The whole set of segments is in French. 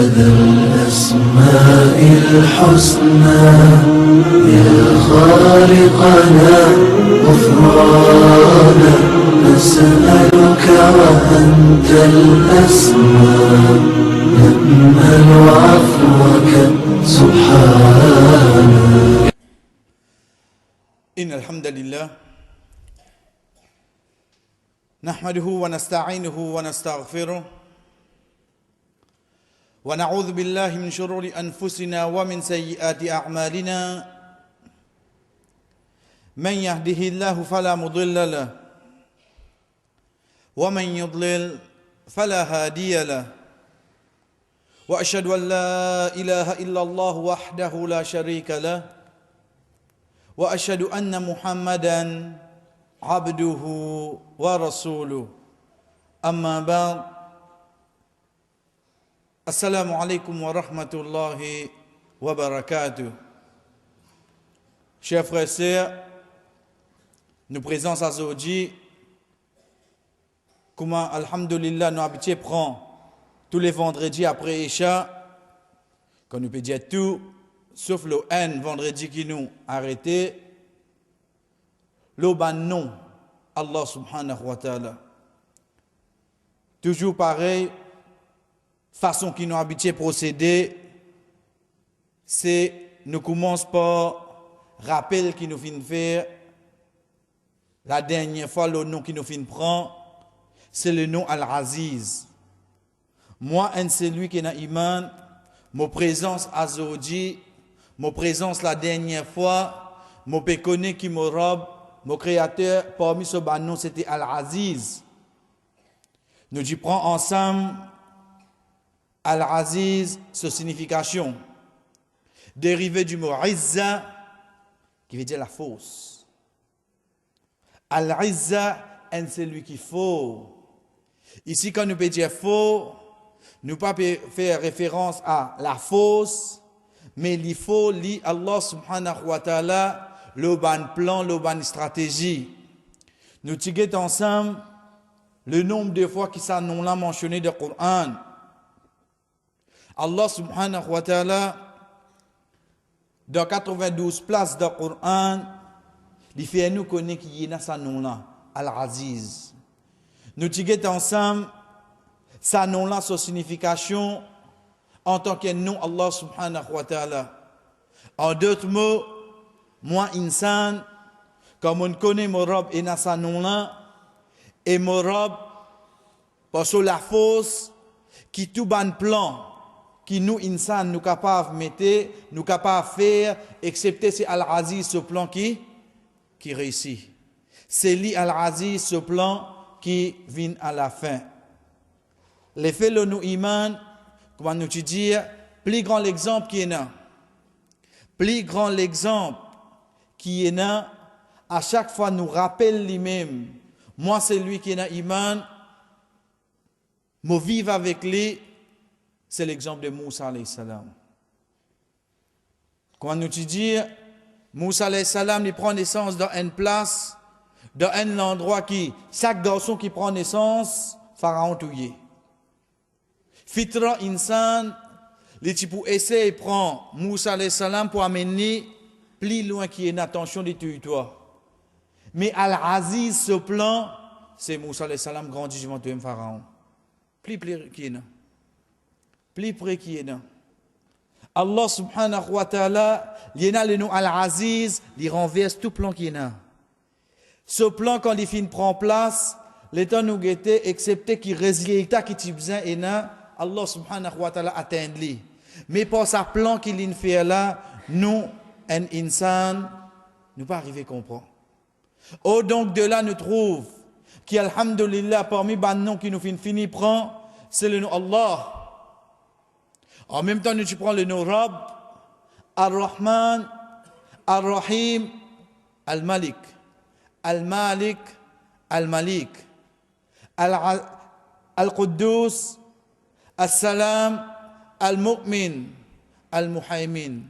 الأسماء الحسنى يا خالقنا غفرانا نسألك وأنت الأسمى نأمل عفوك سبحانك. إن الحمد لله نحمده ونستعينه ونستغفره ونعوذ بالله من شرور أنفسنا ومن سيئات أعمالنا من يهده الله فلا مضل له ومن يضلل فلا هادي له وأشهد أن لا إله إلا الله وحده لا شريك له وأشهد أن محمدا عبده ورسوله أما بعد السلام عليكم ورحمة الله وبركاته. Chers frères et sœurs, nous présents à aujourd'hui comment, alhamdulillah, nos habitués prend tous les vendredis après Isha, quand nous peut dire tout, sauf le N vendredi qui nous arrêté, le ban non, Allah subhanahu wa ta'ala. Toujours pareil, façon qui nous habitué à procéder, c'est nous commençons par rappel qui nous fin faire. La dernière fois, le nom qui nous fin prend, c'est le nom Al-Aziz. Moi, un celui qui n'a iman, ma présence à Zodi, ma présence la dernière fois, mon péconné qui me robe, mon créateur, parmi ce nom, c'était Al-Aziz. Nous y prenons ensemble Al-Aziz, sa signification, dérivé du mot Izza, qui veut dire la force. Al-Izza, c'est lui qui faut. Ici, quand nous peut dire faux, nous ne pouvons pas faire référence à la force, mais il faut lire Allah subhanahu wa ta'ala, le bon plan, le bon stratégie. Nous tirons ensemble le nombre de fois qui ça nous l'a mentionné dans le Coran. Allah subhanahu wa ta'ala, dans 92 places dans le Coran, il fait nous connaître qu'il y a sa nom-là, Al-Aziz. Nous tirons ensemble sa nom-là, sa signification en tant que nom Allah subhanahu wa ta'ala. En d'autres mots, moi, insan, comme on connaît mon robe et na sa nom-là, et mon robe, parce que la force qui tout ban plan, qui nous, insan, nous capables de mettre, nous capables de faire, excepté c'est Al-Aziz, ce plan qui réussit. C'est lui, Al-Aziz, ce plan qui vient à la fin. L'effet de nous iman, comment nous dire, plus grand l'exemple qui est là. Plus grand l'exemple qui est là, à chaque fois nous rappelle lui-même, moi c'est lui qui est là iman, moi vivre avec lui, c'est l'exemple de Moussa alayhi salam. Comment nous dire, Moussa alayhi salam, il prend naissance dans une place, dans un endroit qui, chaque garçon qui prend naissance, Pharaon touillé. Fitra insan, les types essayer de prendre Moussa alayhi salam pour amener plus loin qu'il y ait une attention des territoires. Mais Al-Aziz, ce plan, c'est Moussa alayhi salam grandi devant le Pharaon. Plus près qu'il y en a. Plus près qu'il y en a. Allah subhanahu wa ta'ala, il y en a le nom Al-Aziz, il renverse tout plan qu'il y en a. Ce plan, quand il finit prend place, l'état nous guettait, excepté qu'il résultat qui t'y besoin et n'a, Allah subhanahu wa ta'ala atteint lui. Mais pour sa plan qu'il fait là, nous, un insan, nous pas arriver à comprendre. Oh, donc de là, nous trouve qui, alhamdulillah, parmi les noms qui nous finit prend, c'est le nom Allah. En même temps, tu prends le nom Rabb, Ar-Rahman, Ar-Rahim, Al-Malik. Al-Malik, Al-Malik. Al-Quddus, Al-Salam, Al-Mu'min, Al-Muhaymin,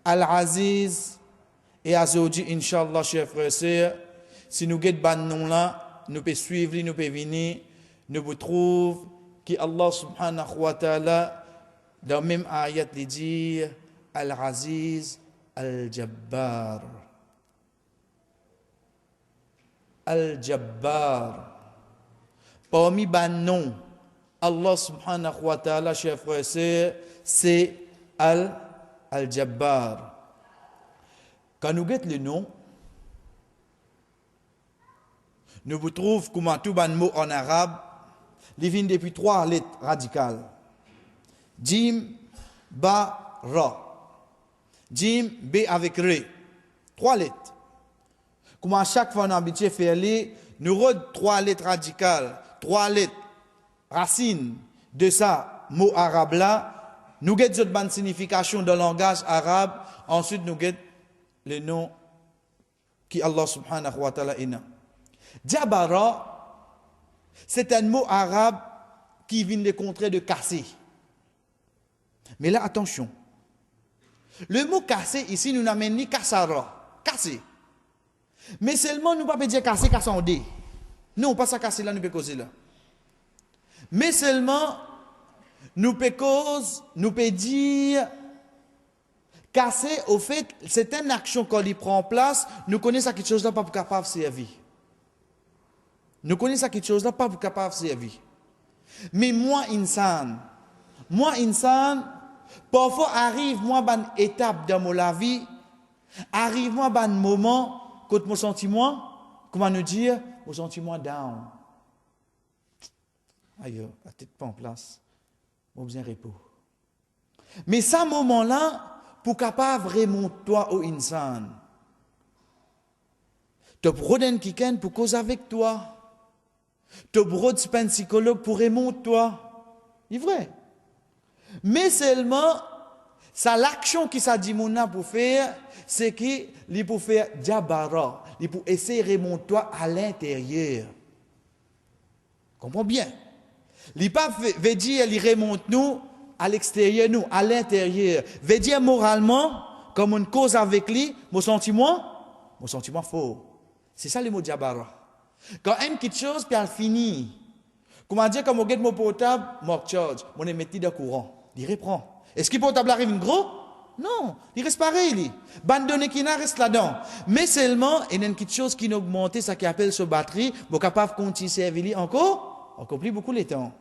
Al-Aziz et Azoji, Inch'Allah, chers frères et sœurs. Si nous guettons ban nom là, nous pouvons suivre, nous pouvons venir, nous vous trouvons que Allah subhanahu wa ta'ala Dans le même ayat, il dit Al-Aziz, Al-Jabbar. Al-Jabbar. Parmi les noms, Allah subhanahu wa ta'ala, chers frères et sœurs, c'est Al-Jabbar. Quand nous guettons le nom, nous vous trouvons comment tout le mot en arabe, il vient depuis 3 lettres radicales. Jim, Ba, Ra. Jim, B avec Ré. 3 lettres. Comme à chaque fois on a habitué à faire les, nous avons 3 lettres radicales, 3 lettres racines de ça, mot arabe là. Nous avons une bonne signification dans le langage arabe. Ensuite, nous avons le nom qui Allah subhanahu wa ta'ala est. Jabara, c'est un mot arabe qui vient de contrer de casser. Mais là, attention. Le mot casser, ici, nous n'amène ni kassara, casser. Mais seulement, nous ne pouvons pas dire casser, casser en dé. Non, pas ça casser là, nous pouvons causer là. Mais seulement, nous pouvons dire casser, au fait, c'est une action quand il prend place, nous connaissons quelque chose là, pas pour capable de servir. Nous connaissons quelque chose là, pas pour capable de servir. Mais moi, insan, parfois arrive moi une étape dans ma vie, arrive moi un moment quand mon sentiment, comment nous dire, mon sentiment down. Aïe, la tête pas en place, j'ai besoin de repos. Mais ce moment-là, pour capable remonter toi au insan, tu as quelqu'un pour cause avec toi. Tu as un psychologue pour remonter toi. C'est vrai. Mais seulement, ça l'action qui ça dit mon pour faire, c'est qu'il pour faire jabara, il pour essayer de remonter toi à l'intérieur. Comprends bien. Il pas veut dire il remonte nous à l'extérieur, nous à l'intérieur. Veut dire moralement, comme une cause avec lui, mon sentiment faux. C'est ça le mot jabara. Quand on aime quelque chose, puis elle finit. Comment dire, quand on get mon portable, mon charge, mon émetteur de courant, il reprend. Est-ce que le portable arrive gros? Non, il reste pareil. Les données qui restent là-dedans. Mais seulement, il y a quelque chose qui augmente, ça qui appelle sa batterie, pour capable de continuer à servir encore plus beaucoup les temps.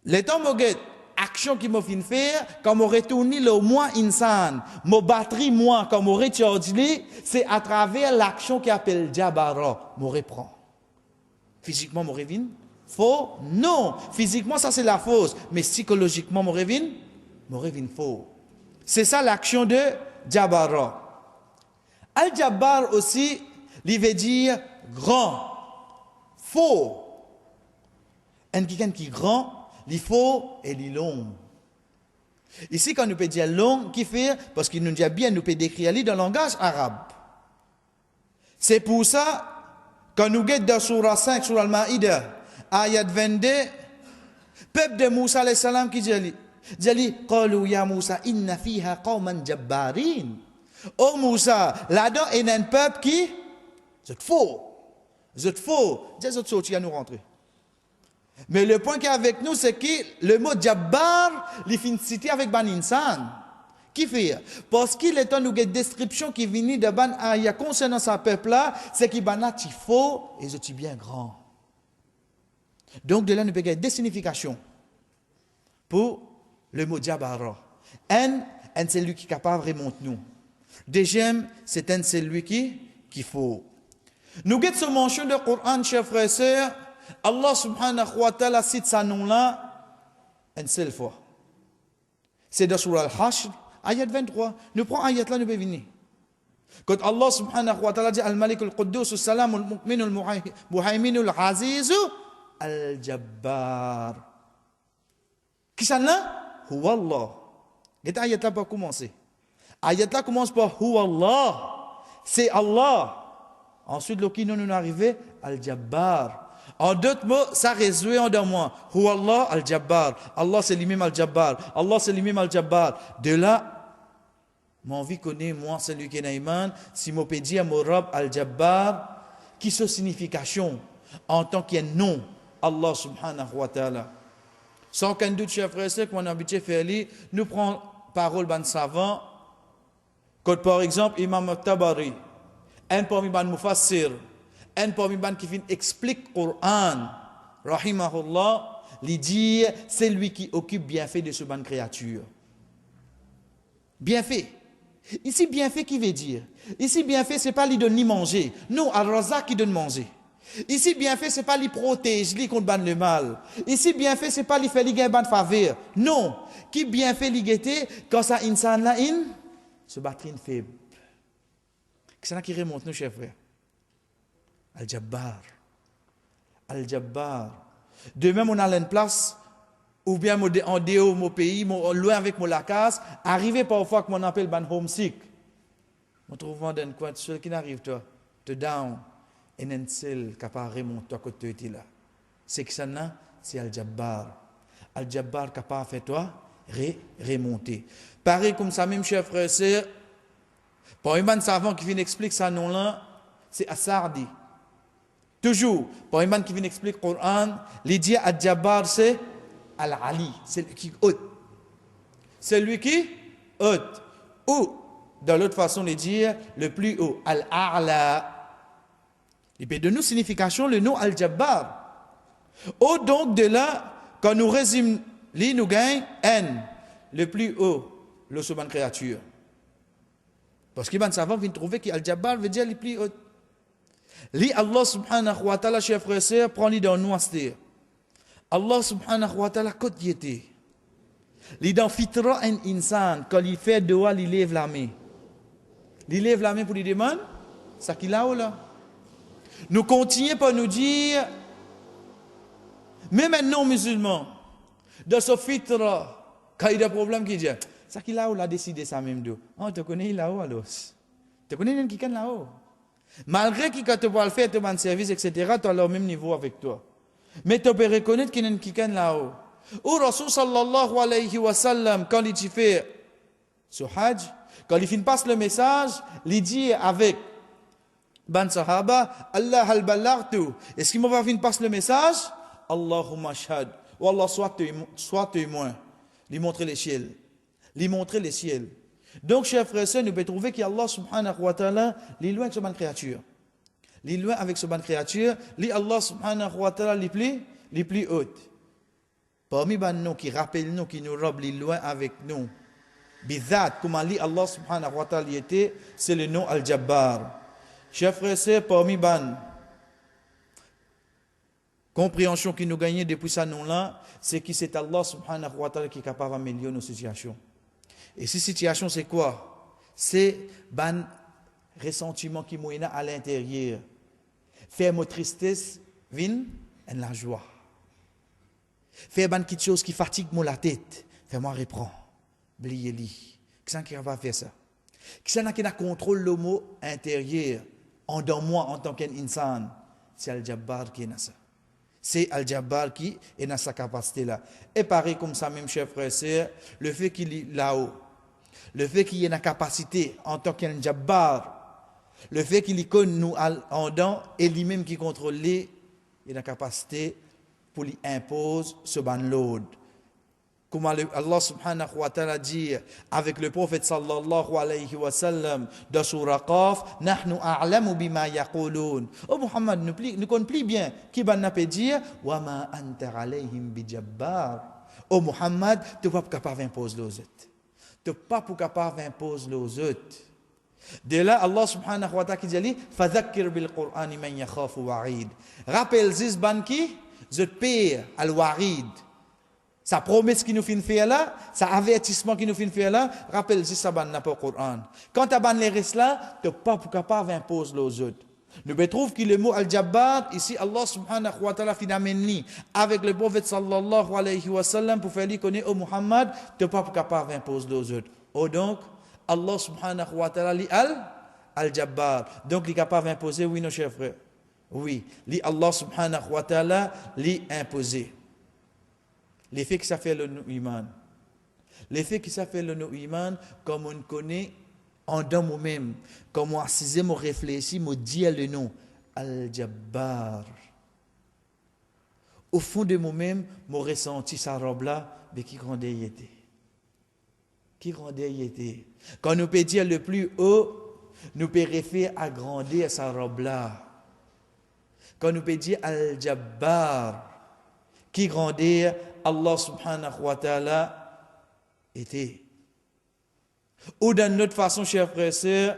Les temps, mon get, action qui m'a fait faire, quand on retourne le moi insan, mon batterie, moi, quand on recharge, c'est à travers l'action qui appelle Jabara, mon reprend. Physiquement, mon revient faux? Non. Physiquement, ça c'est la fausse. Mais psychologiquement, mon revient faux. C'est ça l'action de Jabara. Al-Jabbar aussi, il veut dire grand, faux. Un quelqu'un qui est grand, il faut et il est long. Ici, quand nous peut dire long, qui fait, parce qu'il nous dit bien, nous peut décrire dans le langage arabe. C'est pour ça, quand nous guettons dans Surah 5, Surah Al-Ma'ida, ayat 22, peuple de Moussa alayhi salam qui dit, Qalu ya Moussa, inna fiha qawman jabbarin. Oh Moussa, là-dedans, il y a un peuple qui, c'est faux. C'est faux. Dis-moi, tu vas nous rentrer. Mais le point qui est avec nous, c'est que le mot Jabbar, il finit cité avec Ban Insan. Qui fait? Parce qu'il est une description qui vient de Ban Aya concernant ce peuple-là, c'est qu'il est faux et il est bien grand. Donc de là, nous avons des significations pour le mot Jabbar. Un, c'est celui qui est capable de remonter nous. Deuxième, c'est celui qui faut. Nous avons ce mention de Coran, chers frères et sœurs. Allah subhanahu wa ta'ala cite ce nom-là une seule fois. C'est dans Surah Al-Hashr, ayat 23. Nous prenons ayat là, nous pouvons venir. Quand Allah subhanahu wa ta'ala dit Al-Malik al-Quddus, al-Salam, al-Mu'min, al-Muhaymin, al-Aziz, al-Jabbar. Qui ça là? Huwa Allah. Cette ayat là pas commencer. Ayat là commence par Huwa Allah. C'est Allah. Ensuite, le qui nous arrive, al-Jabbar. En d'autres mots, ça résout en moi. Huwa Allah al-Jabbar. Allah c'est lui-même al-Jabbar. Allah c'est lui-même al-Jabbar. De là, mon vie connaît, moi, celui qui est naïman, si mon pédi à mon Rab al-Jabbar, qui sa signification en tant qu'il nom, Allah subhanahu wa ta'ala. Sans qu'un doute, chers frères et sœurs, que mon habitué fait lire, nous prenons parole ban savant, comme par exemple Imam Tabari, un parmi ban Mufassir, un parmi ban qui vient explique le Coran, rahimahullah, lui dit, c'est lui qui occupe bien fait de ce ban créature. Bien fait. Ici, bien fait, qui veut dire? Ici, bien fait, ce n'est pas lui donner manger. Non, Al-Razak qui donne manger. Ici, bien fait, ce n'est pas lui protéger, lui contre le mal. Ici, bien fait, ce n'est pas lui faire une bonne faveur. Non. Qui bien fait l'égalité, quand ça, insan là, se battre une faible. C'est ça qui remonte, nous, chers frères. Al-Jabbar. Al-Jabbar. De même, on a une place, ou bien en dehors mon pays, loin avec mon lacas, arrivé parfois que mon appelle ban homesick. On trouve dans un coin, seul qui n'arrive, toi, te down. Et un seul qui n'a remonté à côté de toi là. C'est que ça, c'est Al-Jabbar. Al-Jabbar qui n'a fait toi remonter. Pareil comme ça, même chers frères et sœurs, pour un man savant qui vient expliquer ça nom là, c'est As-Sardi. Toujours, pour un man qui vient expliquer le Coran, l'idée Al-Jabbar c'est Al-Ali, c'est lui qui haute. C'est lui qui haute. Ou, dans l'autre façon de dire, le plus haut, Al-A'la. Et bien, de nous, signification, le nom Al-Jabbar. Au donc de là, quand nous résumons, nous gagnons N, le plus haut, le souvent créature. Parce qu'il y a un savant qui vient trouver qu'Al-Jabbar veut dire le plus haut. Li Allah subhanahu wa ta'ala, chers frères et sœurs, prend-les dans nous à se Allah subhanahu wa ta'ala, quand il était, il dans fitra un insan, quand il fait doa, il lève la main. Il lève la main pour lui demander, ça qu'il a ou là. Nous continuons par nous dire, mais maintenant musulmans, dans ce fitra, quand il y a des problèmes, qui dit, ça qu'il a ou l'a décidé ça même d'où. Oh, tu connais là-haut alors. Tu connais qui est là-haut. Malgré qu'il te va le faire, tu vas service, etc., tu as le même niveau avec toi. Mais tu peux reconnaître qu'il y a qui est là-haut. Ou Rasul sallallahu alayhi wa sallam, quand il fait ce hajj, quand il finit passe le message, il dit avec ban sahaba, Allah al-ballartu. Est-ce qu'il m'a fait passer le message? Allahumma shahad. Ou Allah soit témoin. Lui montrer les ciels. Lui montrer les ciels. Donc, chers frères et sœurs, nous pouvons trouver qu'Allah subhanahu wa ta'ala, il est loin avec ce bonne créature. Il est loin avec ce bonne créature. Il Allah subhanahu wa ta'ala, les plus hautes. Parmi les noms qui rappellent nous, qui nous robent, il est loin avec nous. Bizat, comment Allah subhanahu wa ta'ala était, c'est le nom Al-Jabbar. Chers frères et sœurs, parmi ban compréhension qui nous gagne depuis ce nom-là, c'est que c'est Allah subhanahu wa ta'ala qui est capable d'améliorer nos situations. Et ces situations, c'est quoi? C'est ban ressentiment qui mouille à l'intérieur. Faire ma tristesse, vin, en la joie. Faire ban quelque chose qui fatigue la tête, fais-moi reprendre. Bliez-li. Qui est-ce qui va faire ça? Qui est-ce qui a contrôle le mot intérieur? Dans moi en tant qu'insan, c'est Al-Jabbar qui est dans ça. C'est Al-Jabbar qui est dans sa capacité-là. Et pareil comme ça, même chers frères et sœurs, le fait qu'il est là-haut, le fait qu'il ait la capacité en tant qu'Al-Jabbar, le fait qu'il y connaît nous en dedans, et lui-même qui contrôle il a la capacité pour lui imposer ce ban load. Comme Allah subhanahu wa ta'ala dit avec le prophète sallallahu alayhi wa sallam dans Surah Qaf, nahnu a'lamu bima yaqulun. Oh Muhammad, nous connaissons plus bien qui va nous dire wa ma anta alayhim bijabbar. Oh Muhammad, tu n'es pas capable d'imposer les autres. Tu n'es pas capable d'imposer les autres. De là, Allah subhanahu wa ta'ala dit fadhakkir bil Qur'ani man yakhafu wa'id. Rappelle zis ban qui zot pire al-wa'id. Sa promesse qui nous fait faire là, sa avertissement qui nous fait faire là, rappelle si ça ban n'a pas le Coran. Quand tu ban les restes là, tu n'es pas capable d'imposer les autres. Nous trouvons que le mot Al-Jabbar, ici Allah subhanahu wa ta'ala finameni avec le prophète sallallahu alayhi wa sallam pour faire lui connaître au Muhammad, tu n'es pas capable d'imposer les autres. Oh donc, Allah subhanahu wa ta'ala li Al-Jabbar. Donc il est capable d'imposer, oui nos chers frères. Oui, li Allah subhanahu wa ta'ala li imposer. L'effet que ça fait le iman. L'effet que ça fait le iman, comme on connaît en dans moi-même, comme on assise, on réfléchit, on dit le nom Al-Jabbar. Au fond de moi-même, je ressenti sa robe-là, mais qui grandait il était. Qui grandait il était. Quand nous pouvons dire le plus haut, nous pouvons référer à grandir sa robe-là. Quand nous pouvons dire Al-Jabbar, qui grandir, Allah subhanahu wa ta'ala était. Ou d'une autre façon, chers frères et sœurs,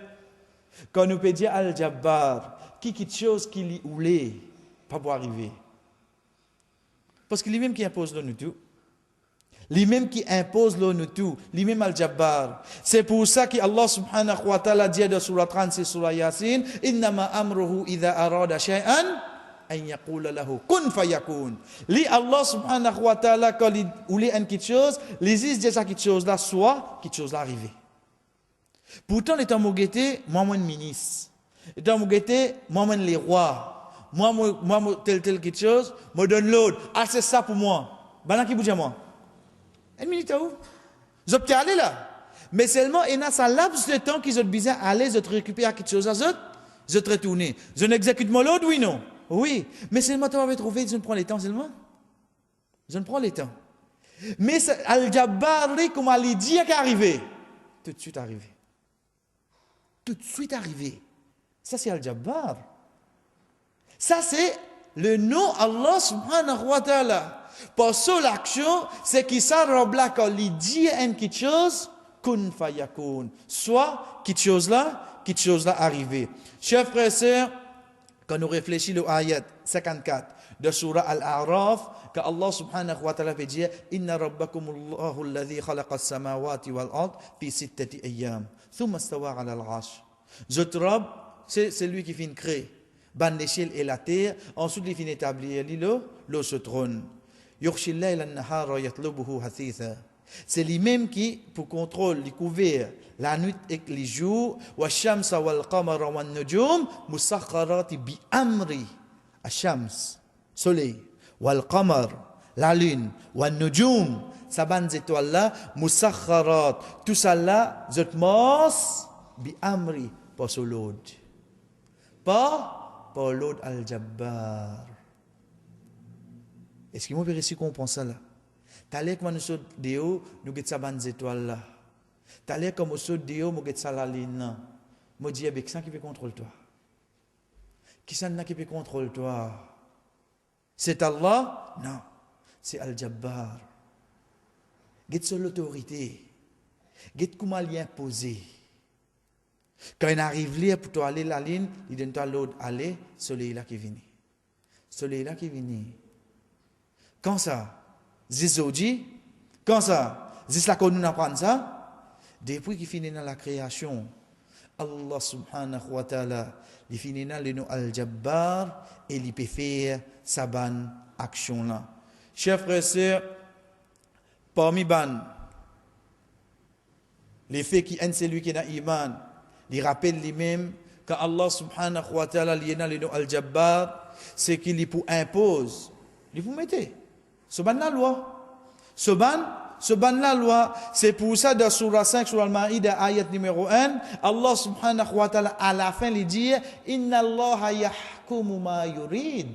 quand nous pouvons dire Al-Jabbar, qui quelque chose qui lui oulé, pas pour arriver. Parce que lui-même qui impose nous tout. Lui-même qui impose nous tout. Lui-même Al-Jabbar. C'est pour ça que Allah subhanahu wa ta'ala dit dans surah 36, surah Yasin, Innama amruhu idha arada shay'an, an yaqula lahu kun fayakun. Li Allah subhanahu wa ta'ala, quand il voulait quelque chose, les dit ça quelque chose là, soit quelque chose là arrivé. Pourtant, les temps où moi, ministre. Les temps où moi, les rois. Moi, tel quelque chose, me donne l'autre. Ah, c'est ça pour moi. Ben, qui bouge à moi? Une minute où? Je peux aller là. Mais seulement, il y a ça laps de temps qu'ils ont besoin d'aller, de récupérer quelque chose à eux, je te retourne. Je n'exécute mon l'autre, oui, non? Oui. Mais seulement, tu vas trouver, je ne prends les temps seulement. Je ne prends les temps. Mais Al-Jabbar, comme elle dit, qu'est arrivé? Tout de suite arrivé. Tout de suite arrivé. Ça, c'est Al-Jabbar. Ça, c'est le nom Allah subhanahu wa ta'ala. Pour ça, l'action, c'est qu'il s'en robe là quand il dit quelque chose, kun fayakun. Soit, quelque chose là arrivé. Chers frères et sœurs, quand nous réfléchissons à l'ayat 54 de surah Al-A'raf, que Allah subhanahu wa ta'ala veut dire, Inna rabbakumullahu alladhi khalaqa as-samawati wal ard fi sittati ayyam. Thumma stawa ala al-arsh. Notre Rab, c'est lui qui finit créer. Ban l'échelle et la terre, ensuite il finit établir le ce trône. C'est lui-même qui, pour contrôle, il couvert la nuit et les jours, wa shamsa wal qamara wan nujum musakharati bi amri. Ashams, soleil, wal qamar, la lune, wan nujum, sa bande étoiles là, musakharat, tout ça là, zot mos bi amri, pas sur l'autre. Pas pour l'autre Al-Jabbar. Est-ce que vous pouvez réussir à comprendre ça là? T'allais comme nous sommes Déo, nous avons sa bande étoile là. T'allais comme nous sommes Déo, nous avons sa la ligne là. Moi dis, qui ça qui peut contrôler toi? Qui ça qui peut contrôler toi? C'est Allah? Non. C'est Al-Jabbar. Get sur l'autorité. Get comment l'y imposer. Quand il arrive là pour toi aller la ligne, il donne toi l'autre aller, soleil là qui vient. Soleil là qui vient. Quand ça? Zizoji? Quand ça? Zis là qu'on nous apprend ça? Depuis qu'il finit dans la création, Allah subhanahu wa ta'ala, il finit dans le nom Al-Jabbar et il peut faire sa bonne action là. Chers frères et sœurs, parmi les faits qui aiment celui qui est dans l'iman, il rappelle lui-même que Allah subhanahu wa ta'ala il est dans le nom Al-Jabbar, c'est qu'il pour impose, il vous mettez. Ce ban la loi. Ce ban la loi. C'est pour ça dans surah 5, surah Al-Ma'ida, ayat numéro 1, Allah subhanahu wa ta'ala à la fin il dit Inna Allah yahkumu ma yurid.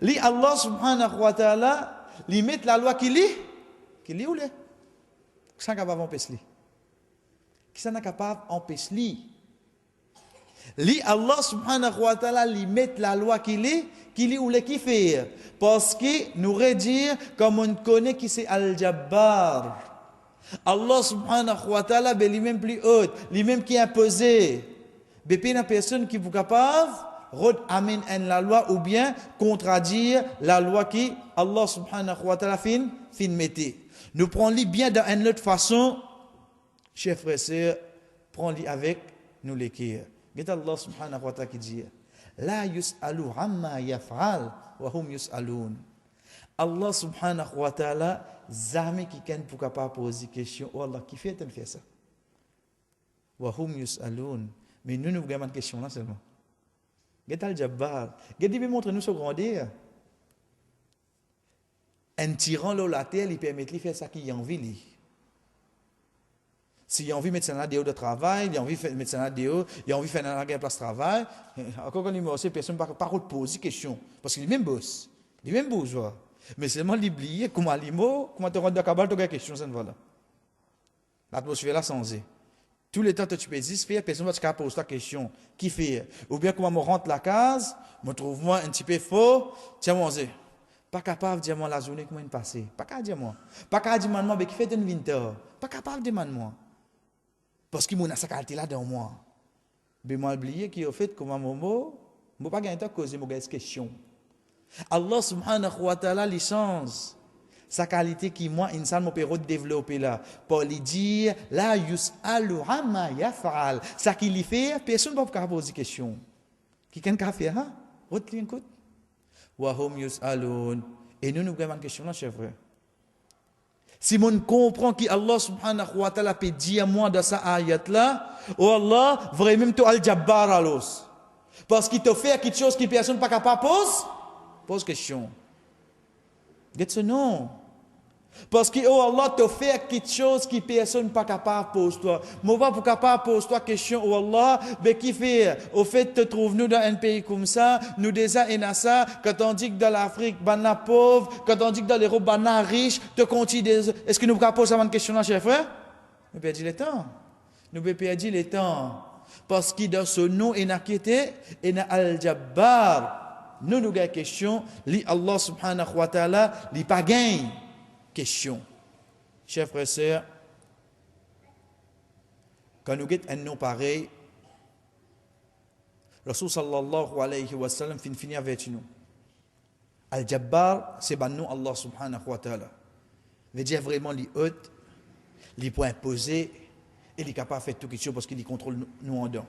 Li Allah subhanahu wa ta'ala li met la loi qui lit ou les? Qui sont capables d'empêcher li? Qui sont capables d'empêcher li? Li Allah subhanahu wa ta'ala li met la loi qui lit ou les qui fait. Parce que nous redire comme on connaît qui c'est Al-Jabbar. Allah subhanahu wa ta'ala ben lui-même plus haut, lui-même qui est imposé. Ben pas une personne qui vous capable amener la loi ou bien contredire la loi qui Allah subhanahu wa ta'ala fin mettez. Nous prenons-les bien d'une autre façon, chers frères et sœurs, prenons-les avec nous l'écrire. Get Allah subhanahu wa ta'ala qui dit La yus'alu amma yaf'al wa hum yus'alun. Allah subhanahu wa ta'ala jamais quelqu'un pour capable poser question oh Allah qui fait ça wa hum yus'alun. Mais nous avons une question là seulement. Get Al-Jabbar. Get il montre nous ce grandeur. Un tyran là la terre il permet de faire ça qu'il a envie lui. S'il a envie de mettre ça de travail, il a envie de mettre ça il a envie de faire la place de travail, encore quand il me aussi, personne ne peut pas poser question. Parce qu'il est même boss, il est même bourgeois. Mais seulement l'oublier, comment l'imo, comment te rendre de cabal, tu as question, ça ne va là. L'atmosphère là sans. Tous les temps que tu peux dire, personne ne va te poser ta question. Qui fait? Ou bien comment me rentre la case, me trouve-moi un petit peu faux, tiens, moi, pas capable de dire moi la journée comment elle passe. Pas capable de dire moi. Pas capable de dire moi, mais qui fait une winter. Pas capable de dire moi. Parce qu'il y a sa qualité là dans moi. Mais moi, oublié qu'il a fait comme un moment, je ne pas gagner de causer mon question. Allah subhanahu wa ta'ala licence sa qualité qui moi insan mon peut développer là pour lui dire la yus'alu amma yaf'al ça qu'il fait personne ne peut poser question qui quelqu'un fait hein retenez écoute wa hum yus'alun et nous avons une question là chef frère si on comprend que Allah subhanahu wa ta'ala peut dire moi dans sa ayat là oh Allah vraiment tu al-jabbar alos parce qu'il te fait quelque chose que personne pas capable pose question get ce non. Parce que oh Allah te fait quelque chose qui personne pas capable pose toi. Moi pas pour capable pose toi question oh Allah, mais qui fait au fait te trouve nous dans un pays comme ça, nous déjà et ça quand on dit que dans l'Afrique bana pauvre, quand on dit que dans l'Europe bana riche, te continue est-ce que nous pouvons poser une question là chef frère? Nous perdons le temps. Nous perdons le temps parce que dans ce nom est inquiété et na al-Jabbar. Nous avons une question, li Allah subhanahu wa ta'ala, li pas gagne. Question. Chers frères et sœurs, quand nous avons un nom pareil, Rasul sallallahu alayhi wa sallam finit avec nous. Al-Jabbar, c'est le nom Allah subhanahu wa ta'ala. Veut dire vraiment les hautes, les points imposés, et il est capable de faire tout quelque chose parce qu'il contrôle nous en dedans.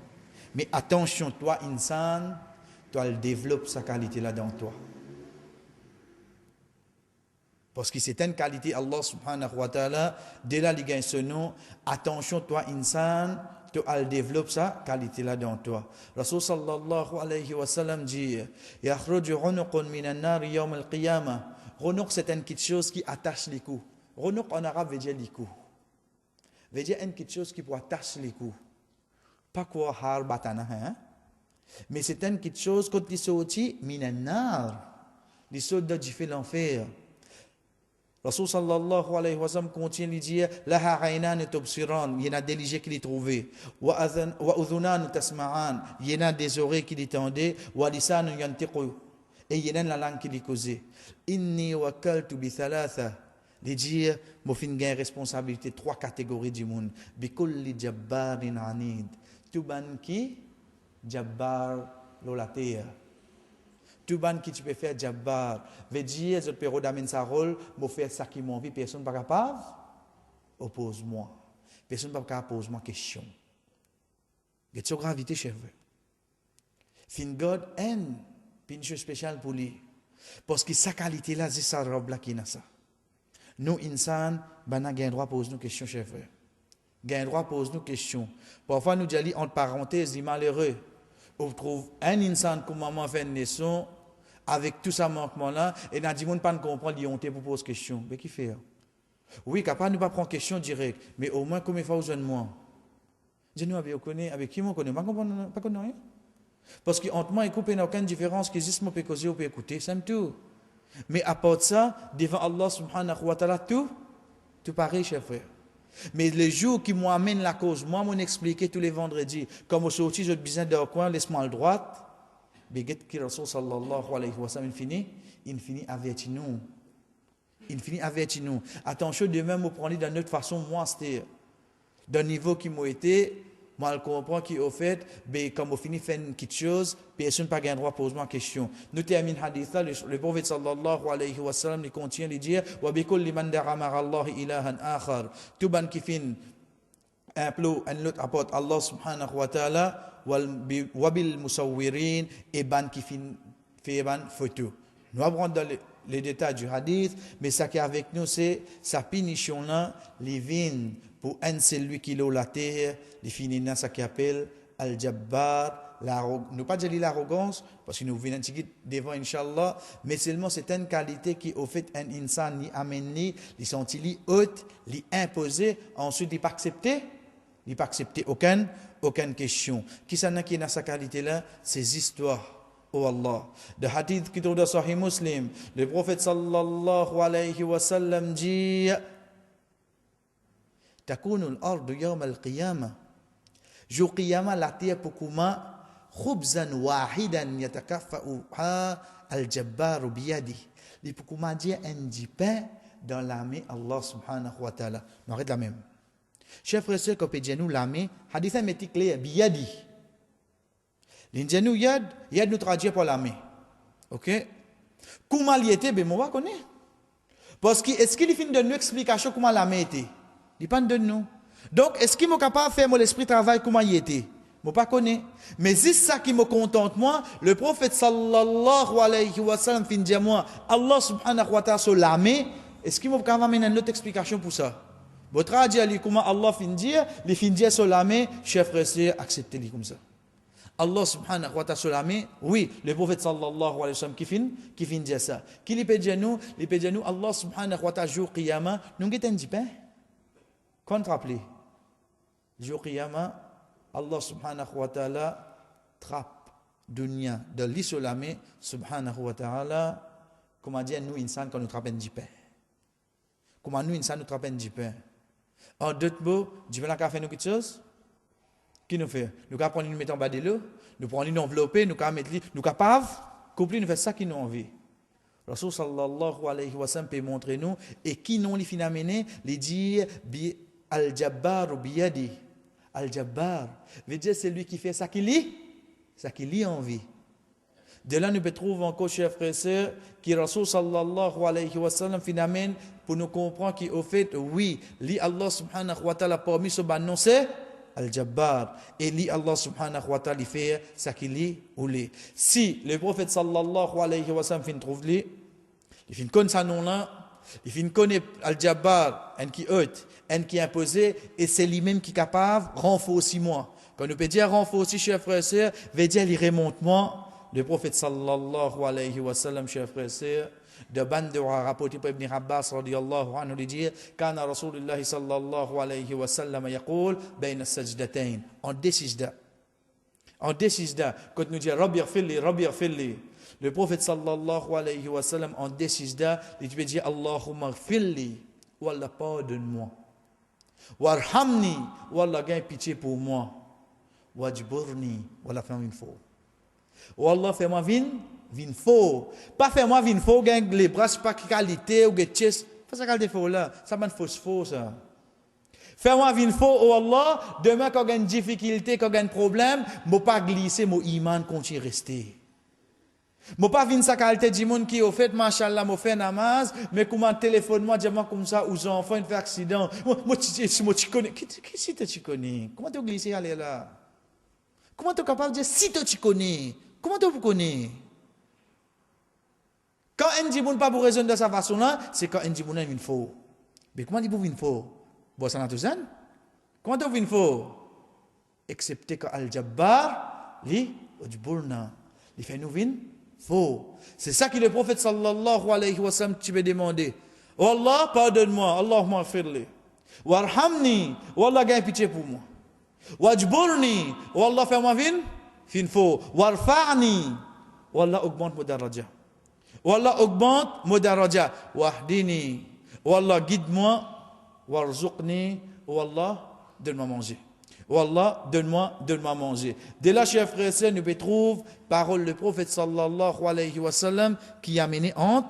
Mais attention, toi, insan, toi, il développe sa qualité là dans toi. Parce que c'est une qualité, Allah subhanahu wa ta'ala, dès là, il gagne ce nom, attention, toi, insan, tu développe sa qualité là dans toi. Rasul sallallahu alayhi wa sallam dit, yakhruju runuqun minan nar yawm al-qiyamah. Runuq, c'est une petite chose qui attache les coups. Runuq en arabe veut dire les coups. Veut dire une petite chose qui peut attacher les coups. Pas quoi har batana, hein? Mais c'est une petite chose, quand il sortit, minan nar. Les soldats du fait l'enfer. Rasul sallallahu alayhi wa sallam continue de dire laha aynan tubsiran, il y en a des yeux qui les trouvaient, wa udhunan tasma'an, il y en a des oreilles qui les tendaient, wa lisan yantiqu, et il y en a la langue qui les causait. Inni wakaltu bi thalatha, les dire mo fin gain responsabilité trois catégories du monde, bi kulli jabbarin anid, tout ban qui jabbar lolater. Tout ban qui tu peux faire jabbar, veut dire je peux redamener sa rôle, me faire ça qui m'envie, personne pas capable. Oppose-moi. Personne pas capable poser moi question. Il y a gravité chef. Fin God une chose spéciale pour lui parce que sa qualité là c'est sa robe là qui n'a ça. Nous insan bana gain droit poser nous question chef. Gain droit pose nous question. Parfois nous disons entre parenthèses, il malheureux. On trouve un insan comme maman fait une naissance avec tout ça manquement là et n'a dit monde pas comprendre il honte pour poser question mais qui fait oui capable ne pas prendre question direct mais au moins combien fois aux jeunes moi je nous avec qui moi connais pas comprendre pas connais rien parce que entre moi et couper n'a aucune différence que juste moi peut causer ou peut écouter c'est tout mais à part ça devant Allah subhanahu wa ta'ala tout pareil chers frères. Mais les jours qui m'amènent la cause, moi, m'en expliquer tous les vendredis, comme au sorti, je besoin d'un coin, laisse-moi à droite. Béget qui Rasul sallallahu alayhi wa sallam, il finit avec nous. Il finit avec nous. Attention, demain, me prendre d'une autre façon, moi, c'était d'un niveau qui m'a été, moi, je comprends qu'au fait, comme on finit faire quelque chose, personne n'a pas le droit de poser ma question. Nous terminons hadith là, le prophète sallallahu alayhi wa sallam, il continue de dire, wa bikul liman da'amar Allah ilahan akhar. Tout ban qui finit un plot, un autre apporte Allah subhanahu wa ta'ala, wa bil musawwirin, et ban qui finit fait ban photo. Nous allons dans les détails du hadith, mais ça qui est avec nous, c'est sa punition là, les vignes, pour un celui qui l'a la terre, les finina ça qui appelle al-jabbar, nous pas dire l'arrogance, parce que nous venons devant Inch'Allah, mais seulement c'est une qualité qui au fait un insan ni amène ni senti li haute, li imposé, ensuite il pas accepté aucune question. Qui ça n'a qui dans sa qualité là, ces histoires oh Allah. Le hadith qui trouve dans Sahih Muslim, le prophète sallallahu alayhi wa sallam dit Takunul ardu yawm al-qiyamah. Jour qiyamah, la terre pour kuma khubzan wahidan yatakaffa'uha al-jabbaru biyadi. Il pour kuma dire un pain dans la main Allah subhanahu wa ta'ala. On arrête la même. Chers frères et sœurs, quand on nous la main, hadith est clair, biyadi. L'indianou yad nous traduit par la main. OK? Comment il était, ben, on va connaître. Parce que, est-ce qu'il finit de nous explication comment la main était? Il dépend de nous. Donc, est-ce qu'il est capable de faire mon esprit travail comment il était? Je ne pas connaître. Mais c'est ça qui me contente, moi. Le prophète sallallahu alayhi wa sallam fin dire moi, Allah subhanahu wa ta'ala sur la main, est-ce qu'il est capable d'amener une autre explication pour ça? Votre traduit comment Allah fin dire, les fin dire sur la main, chers frères et sœurs, acceptez-les comme ça. Allah subhanahu wa ta'ala sur la main, oui, le prophète sallallahu alayhi wa sallam qui fin dire ça. Qui lui peut dire nous, Allah subhanahu wa ta'ala jour qiyamah, nous avons dit pain. Quand vous rappelez, jour qiyamah, Allah subhanahu wa ta'ala trappe dunya de l'isolamé subhanahu wa ta'ala, comment dire nous insan quand nous trappons du pain. Comment nous insan nous trappons du pain. En d'autres mots, Dieu va faire nous quelque chose. Qui nous fait? Nous allons prendre, nous mettons en bas de l'eau, nous prenons une enveloppe, nous allons mettre, nous capables, couper, nous faire ça qui nous envie. Rasul sallallahu alayhi wa sallam peut montrer nous, et qui nous les fin amener, les dire, al-jabbar ou biyadi. Al-jabbar, veut dire c'est lui qui fait ça qui lit envie. De là, nous peut trouver encore, chers frères et sœurs, qui Rasul sallallahu alayhi wa sallam fin amène pour nous comprendre qu'au fait, oui, li Allah subhanahu wa ta'ala parmi ce bannon, c'est Al-Jabbar. Et li Allah subhanahu wa ta'ala fait ça qu'il lit ou lit. Si le prophète sallallahu alayhi wa sallam fin trouve li, il fin connaît sa nom là, il fin connaît Al-Jabbar, un qui haute, un qui imposé, et c'est lui-même qui est capable de renforcer moi. Quand nous peut dire renforcer, chers frères et sœurs, veut dire il remonte moi. Le prophète sallallahu alayhi wa sallam, chers frères et sœurs, de bande de rapporté par Ibn Abbas radiyallahu anhu lui dire kana Rasulullah sallallahu alayhi wa sallam yaqul bayna sajdatayn en décisda quand nous dit rabbi ighfirli le prophète sallallahu alayhi wa sallam en décisda il peut dire Allahumma ighfirli wallah pardonne-moi warhamni wallah gagne pitié pour moi wajburni wallah fais une faute wallah fais-moi vin faux. Pas faire moi vin faux, gagne les bras, pas qualité ou get chest. Pas ça qualité faux là. Ça m'a faux ça. Fais-moi vin faux, oh Allah. Demain, quand j'ai une difficulté, quand j'ai un problème, je pas glisser, mon iman continue rester. Je pas vin sa qualité du monde qui, au fait, machallah, je fais namaz, mais comment téléphone moi, dis-moi comme ça, aux enfants, ils font accident. Moi, tu connais. Qui tu connais? Comment tu glisser aller là? Comment tu es capable de dire si tu connais? Comment tu connais? Quand un dit pas pour raisonner de sa façon là, c'est quand un dit est une faux. Mais comment dit pour une faux? Bon, ça n'a tout ça. Comment tu une faux? Excepté que Al-Jabbar, lui, Ujburna, il fait nous vin faux. C'est ça que le prophète sallallahu alayhi wa sallam tu veux demander. Oh Allah, pardonne-moi, Allahumma firli. Warhamni, oh Allah, gagne pitié pour moi. Wajburni, oh Allah, fais-moi vin faux. Warfa'ni, oh Allah, augmente mon daraja. Wallah augmente mon daraja. Wahdini. Wallah guide-moi. Warzuqni. Wallah donne-moi manger. Wallah donne-moi manger. Dès là, chers frères et sœurs, nous trouvons parole du prophète sallallahu alayhi wa sallam qui a mené en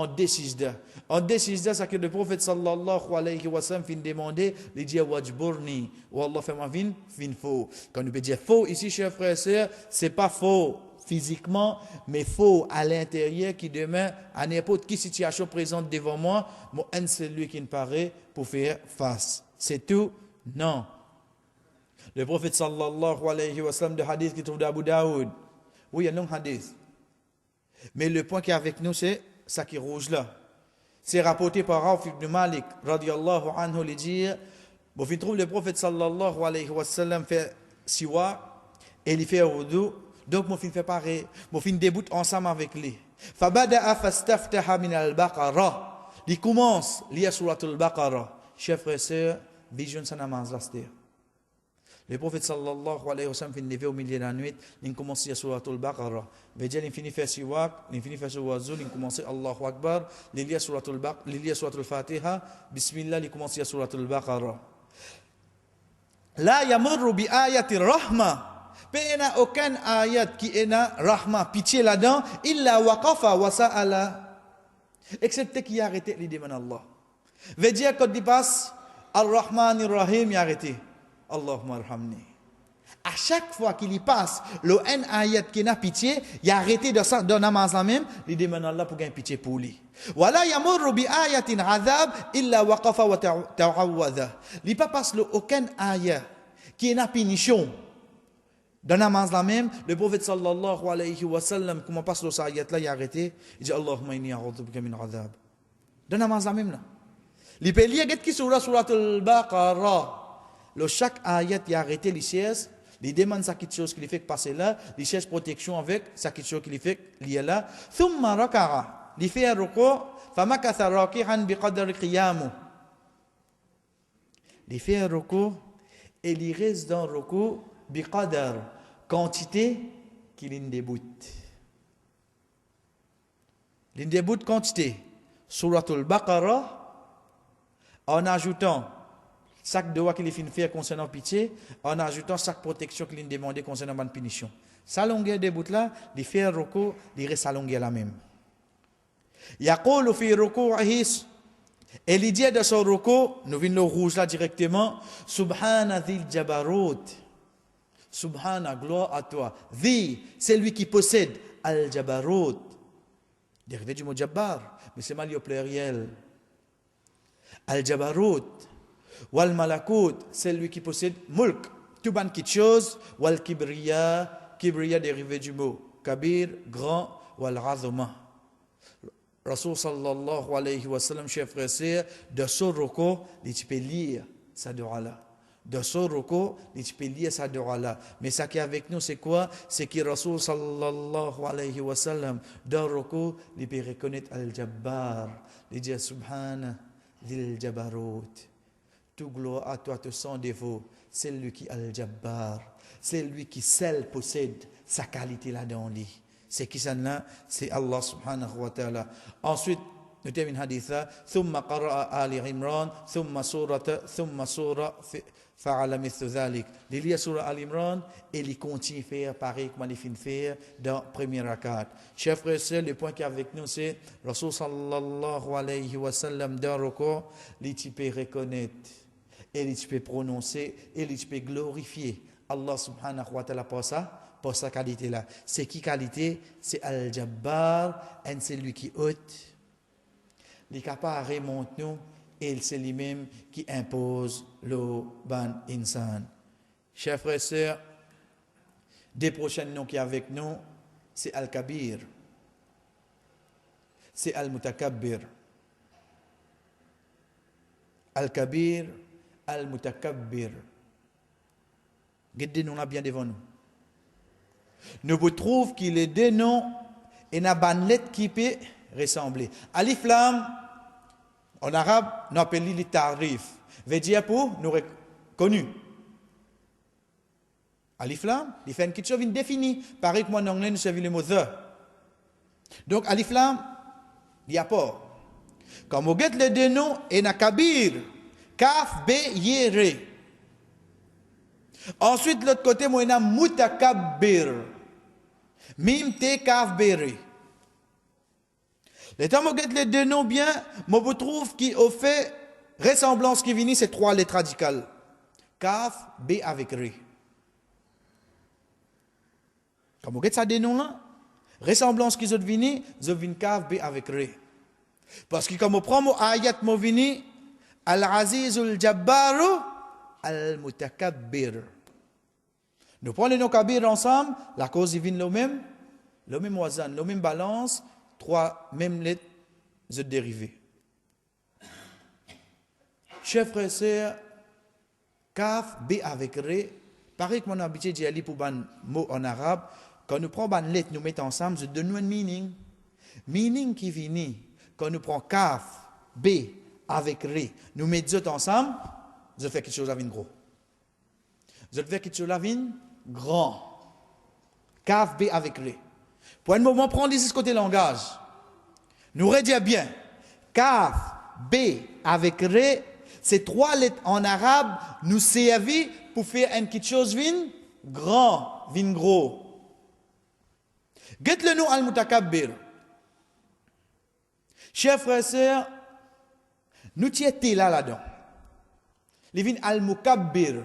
décisda. En décisda, c'est que le prophète sallallahu alayhi wa sallam fin demander, il dit wajburni. Wallah fais-moi vin faux. Quand nous peut dire faux ici, chers frères et sœurs, c'est pas faux physiquement, mais faux à l'intérieur qui demain, à n'importe quelle situation présente devant moi, c'est lui qui me paraît pour faire face. C'est tout? Non. Le prophète sallallahu alayhi wa sallam de hadith qui trouve d'Abu Daoud. Oui, il y a un long hadith. Mais le point qui est avec nous, c'est ça qui est rouge là. C'est rapporté par Rauf ibn Malik, radiyallahu anhu, il dit, bon, il trouve le prophète sallallahu alayhi wa sallam fait siwa, et il fait wudu. Donc, mon film fait pareil. Mon film débute ensemble avec lui. Fabada'a fastaftaha min al-Baqarah. Il commence, lire surat al-Baqarah. Chers frères et sœurs, vision sa namaz rester. Le prophète sallallahu alayhi wa sallam finit lever au milieu de la nuit, il commence à surat al-Baqarah. Veut dire, il finit faire siwak, il finit faire siwazul, il commence Allahu Akbar, il lit surat al-Baqarah, il lit surat al-Fatiha, Bismillah, il commence à surat al-Baqarah. La yamurru bi ayati rahma. Il n'y a aucun ayat qui est rahma, pitié là-dedans, illa waqafa wa sa'ala. Excepté qu'il a arrêté l'idée de Allah. Veut dire, quand il passe, Ar-Rahman Ar-Rahim, il a arrêté. Allahumma arhamni. À chaque fois qu'il y passe, le un ayat qui n'a pitié, il a arrêté de namaz la même, il demande à Allah pour gagner pitié pour lui. Wala yamurru bi ayatin azab illa waqafa wa ta'awwadha. Il pas passe aucun ayat qui n'a punition. Dans namaz la même, le prophète sallallahu alayhi wa sallam, comment passe le ayat là, il a arrêté, il dit Allahumma inni a'udhu bika min azab. Dans namaz la même là. Il peut lire qui surat al-Baqarah. Le chaque ayat il a arrêté les sièges, il demande ça quelque chose qu'il fait passer là, il cherche protection avec ça quelque chose qu'il fait lié là. Thumma raka'a, il fait un ruku', famakatha raki'an biqadri qiyamu. Il fait un ruku' et il reste dans le ruku' biqadr, quantité qu'il déboute. Il déboute quantité. Surat al-Baqarah en ajoutant chaque devoir qu'il finit faire concernant pitié, en ajoutant chaque protection qu'il demandé concernant bonne punition. Sa longueur de bout là, il fait un ruku', il reste sa longueur la même. Yaqulu fi ruku'ihi, et il dit de son ruku', nous venons le rouge là directement, Subhana dhil jabarut. Subhana, gloire à toi. Dhi, c'est lui qui possède al-jabarut. Dérivé du mot jabbar, mais c'est mal au pluriel. Al-jabarut. Wal malakut, c'est lui qui possède mulk, tout ban quelque chose. Wal kibriya, kibriya dérivé du mot kabir, grand. Wal razoma. Rasul sallallahu alayhi wa sallam, chers frères et sœurs, de ce ruku, tu peux lire ça dua là. De ce ruku, tu peux lire ça dua là. Mais ça qui est avec nous, c'est quoi? C'est que Rasul sallallahu alayhi wa sallam, dans le ruku, il peut reconnaître al-jabbar. Il dit subhana dhil jabarut. Tout gloire à toi, sans défaut, c'est lui qui al-Jabbar, c'est lui qui seul possède sa qualité là-dedans. C'est qui ça là? C'est Allah subhanahu wa ta'ala. Ensuite, nous terminons hadith là. Thumma qara'a Ali Imran, thumma surah fa'ala mithlu dhalik. Il lit surah Al-Imran et il continue à faire pareil comme il finit faire dans le premier rakat. Chers frères et sœurs, le point qui est avec nous, c'est Rasul sallallahu alayhi wa sallam dans le corps, il peut reconnaître, et il peut prononcer, et il peut glorifier Allah subhanahu wa ta'ala pour sa qualité là. C'est qui qualité? C'est Al-Jabbar, et c'est lui qui ôte. Il est capable de remonter nous, et c'est lui-même qui impose le ban insan. Chers frères et sœurs, des prochains noms qui sont avec nous, c'est Al-Kabir, c'est Al-Mutakabbir. Al-Kabir, Al-Mutakabbir. Regardez, nous là bien devant nous. Nous vous trouvons qu'il est deux noms et une banlette qui peut ressembler. Alif Lam, en arabe, nous appelons le tarif. Veut dire pour nous reconnus. Alif Lam, il fait une quelque chose indéfinie. Pareil que moi en anglais, nous savons le mot the. Donc, Alif Lam, il n'y a pas. Quand vous regardez les deux noms, il y a Kabir, Kaf, B, Yere. Ensuite, de l'autre côté, il y a Mutakabbir, Mim, Te, Kaf, Bere. Les temps où vous regardez les deux noms bien, je vous trouve qu'il a fait ressemblance qui vient, c'est trois lettres radicales. Kaf, B avec Re. Quand vous regardez ça deux noms là, ressemblance qui sont venus, ils viennent Kaf, B avec Re. Parce que quand on prend mon ayat movini, Al-Azizul Jabbaru, Al-Mutakabbir. Nous prenons les noms kabir ensemble, la cause vient le même wazan, le même balance, trois mêmes lettres de dérivés. Chers frères et sœurs, Kaf, B avec Re, pareil que mon habitude d'y aller pour un mot en arabe, quand nous prenons une lettre, nous mettons ensemble, je donne un meaning. Meaning qui vient. Quand nous prenons Kaf, B avec Ré, nous mettons ensemble, je fais quelque chose avec une gros. Vous êtes qui sur la vigne? Grand. Kaf B avec Ré. Pour un moment, prendre ici ce côté langage. Nous redire bien. Kaf B avec Ré, ces trois lettres en arabe nous servent pour faire une petite chose vin grand, vin gros. Get le nom al-mutakabbir. Chers frères et sœurs, nous tiens là-dedans. Les vins al-mukabbir.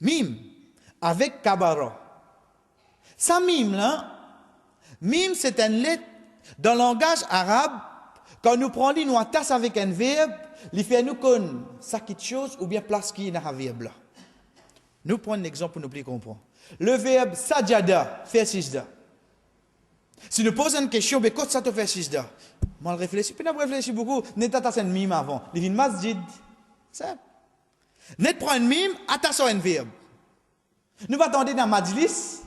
Mim avec kabara. Ça mime là, mime c'est une lettre dans le langage arabe. Quand nous prenons nous attache avec un verbe, il fait nous connaître ça quelque chose ou bien place qui est dans un verbe là. Nous prenons un exemple pour nous plus comprendre. Le verbe sajada, faire sijda. Si nous posons une question, mais quand ça te fait sijda? Moi, je réfléchis, puis je réfléchis beaucoup. N'est pas un mime avant. Il vient masjid. Ça. N'est pas un mime, attache un verbe. Nous va attendre dans majlis.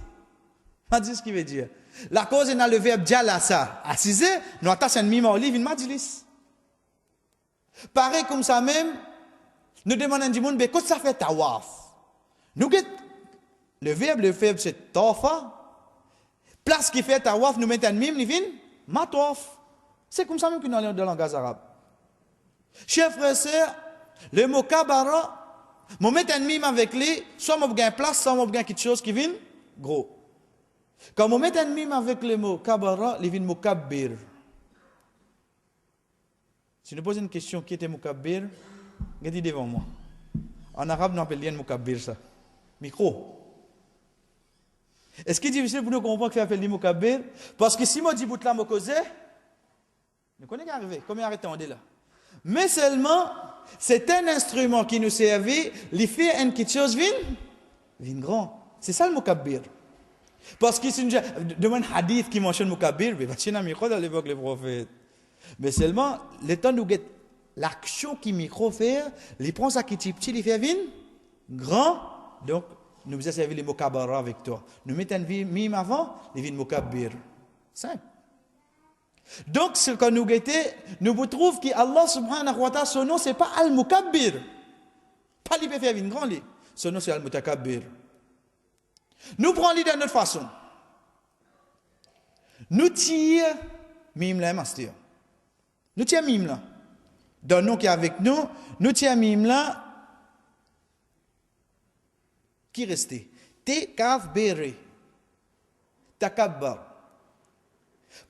Majlis, ce qui veut dire. La cause est dans le verbe jalasa. Assisé, nous attachons un mime au livre, une majlis. Pareil comme ça même, nous demandons du monde, mais quand ça fait tawaf? Nous, le verbe c'est tafa. Place qui fait tawaf, nous mettons un mime, nous vient matwaf. C'est comme ça même que nous allons dans le langage arabe. Chers frères et sœurs, le mot kabara, je mets un mime avec lui, soit je gagne place, soit je gagne quelque chose qui vient gros. Quand je mets un mime avec le mot kabara, il vient mukabbir. Si nous posons une question, qui était mukabbir, regardez devant moi. En arabe, nous appelons mukabbir ça. Micro. Est-ce qu'il est difficile pour nous comprendre qu'il appelle mukabbir? Parce que si moi dis bout là, moi cause, nous connaissons arrivé, comme il a arrêté là. Mais seulement, c'est un instrument qui nous servait, il fait une petite chose vin grand. C'est ça le mukabbir. Parce que si nous demandons un hadith qui mentionne mukabbir, mais c'est un micro dans l'époque des prophètes. Mais seulement, le temps nous guette l'action qui micro fait, il prend ça qui petit, il fait vin grand. Donc, nous faisons servir les mots kabara avec toi. Nous mettons un mime avant, les vins mukabbir. Simple. Donc, ce que nous guettons, nous trouvons qu'Allah subhanahu wa ta'ala, son nom, ce n'est pas al-mukabbir. Pas lui peut faire vin grand, son nom, c'est al-mutakabbir. Nous prenons de notre façon. Nous tirons mime là, master. Nous tirons mime là. Dans le nom qui est avec nous, nous tirons mime là. Qui restait? Te kaf bere. Takabbar.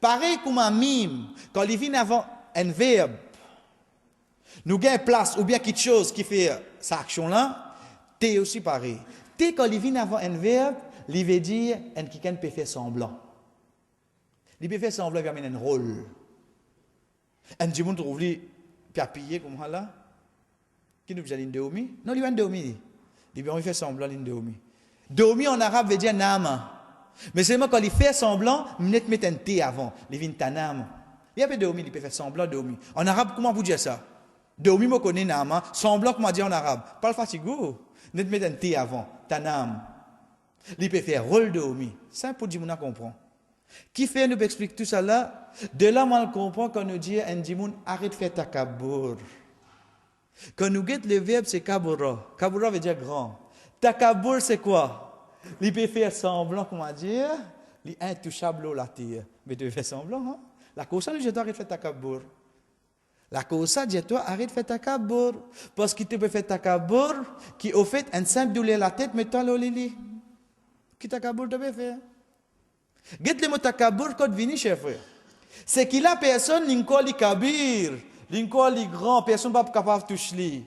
Pareil comme un mime, quand il vient avant un verbe, nous gagnons place ou bien quelque chose qui fait cette action-là, T aussi pareil. T quand il vient avant un verbe, il veut dire un quelqu'un peut faire semblant. Il peut faire semblant, il va amener un rôle. Un du monde trouve lui papier comme ça là. Qui nous dit l'indomi? Non, il va indomi. Il va faire semblant l'indomi. Domi en arabe veut dire nama. Mais seulement quand il fait semblant, il met un T avant. Il vient tanam. Il y a pas de domi, il peut faire semblant domi. En arabe, comment vous dire ça? Domi, je connais nama. Semblant, comment dire en arabe? Pas le fatigou. Il met un T avant. Tanam. Il peut faire rôle domi. Ça pour dire, on comprend. Qui fait nous explique tout ça là? De là, on comprend quand nous dit un dimoun arrête de faire takabur. Quand nous guette le verbe, c'est kabura. Kabura veut dire grand. Takabur, c'est quoi? Il peut faire semblant, comment dire, il est intouchable au latir. Mais tu fais semblant, hein? La cause, je dois arrêter de faire takabur. La cause, je dois arrêter de faire takabur. Parce qu'il te peut faire takabur, qui au fait, un simple douleur la tête, mais toi, l'olili. Qui takabur te peut faire? Get le mot takabur quand vini, chef frère. C'est qu'il a personne, l'incoli kabir, l'incoli grand, personne pas capable de toucher.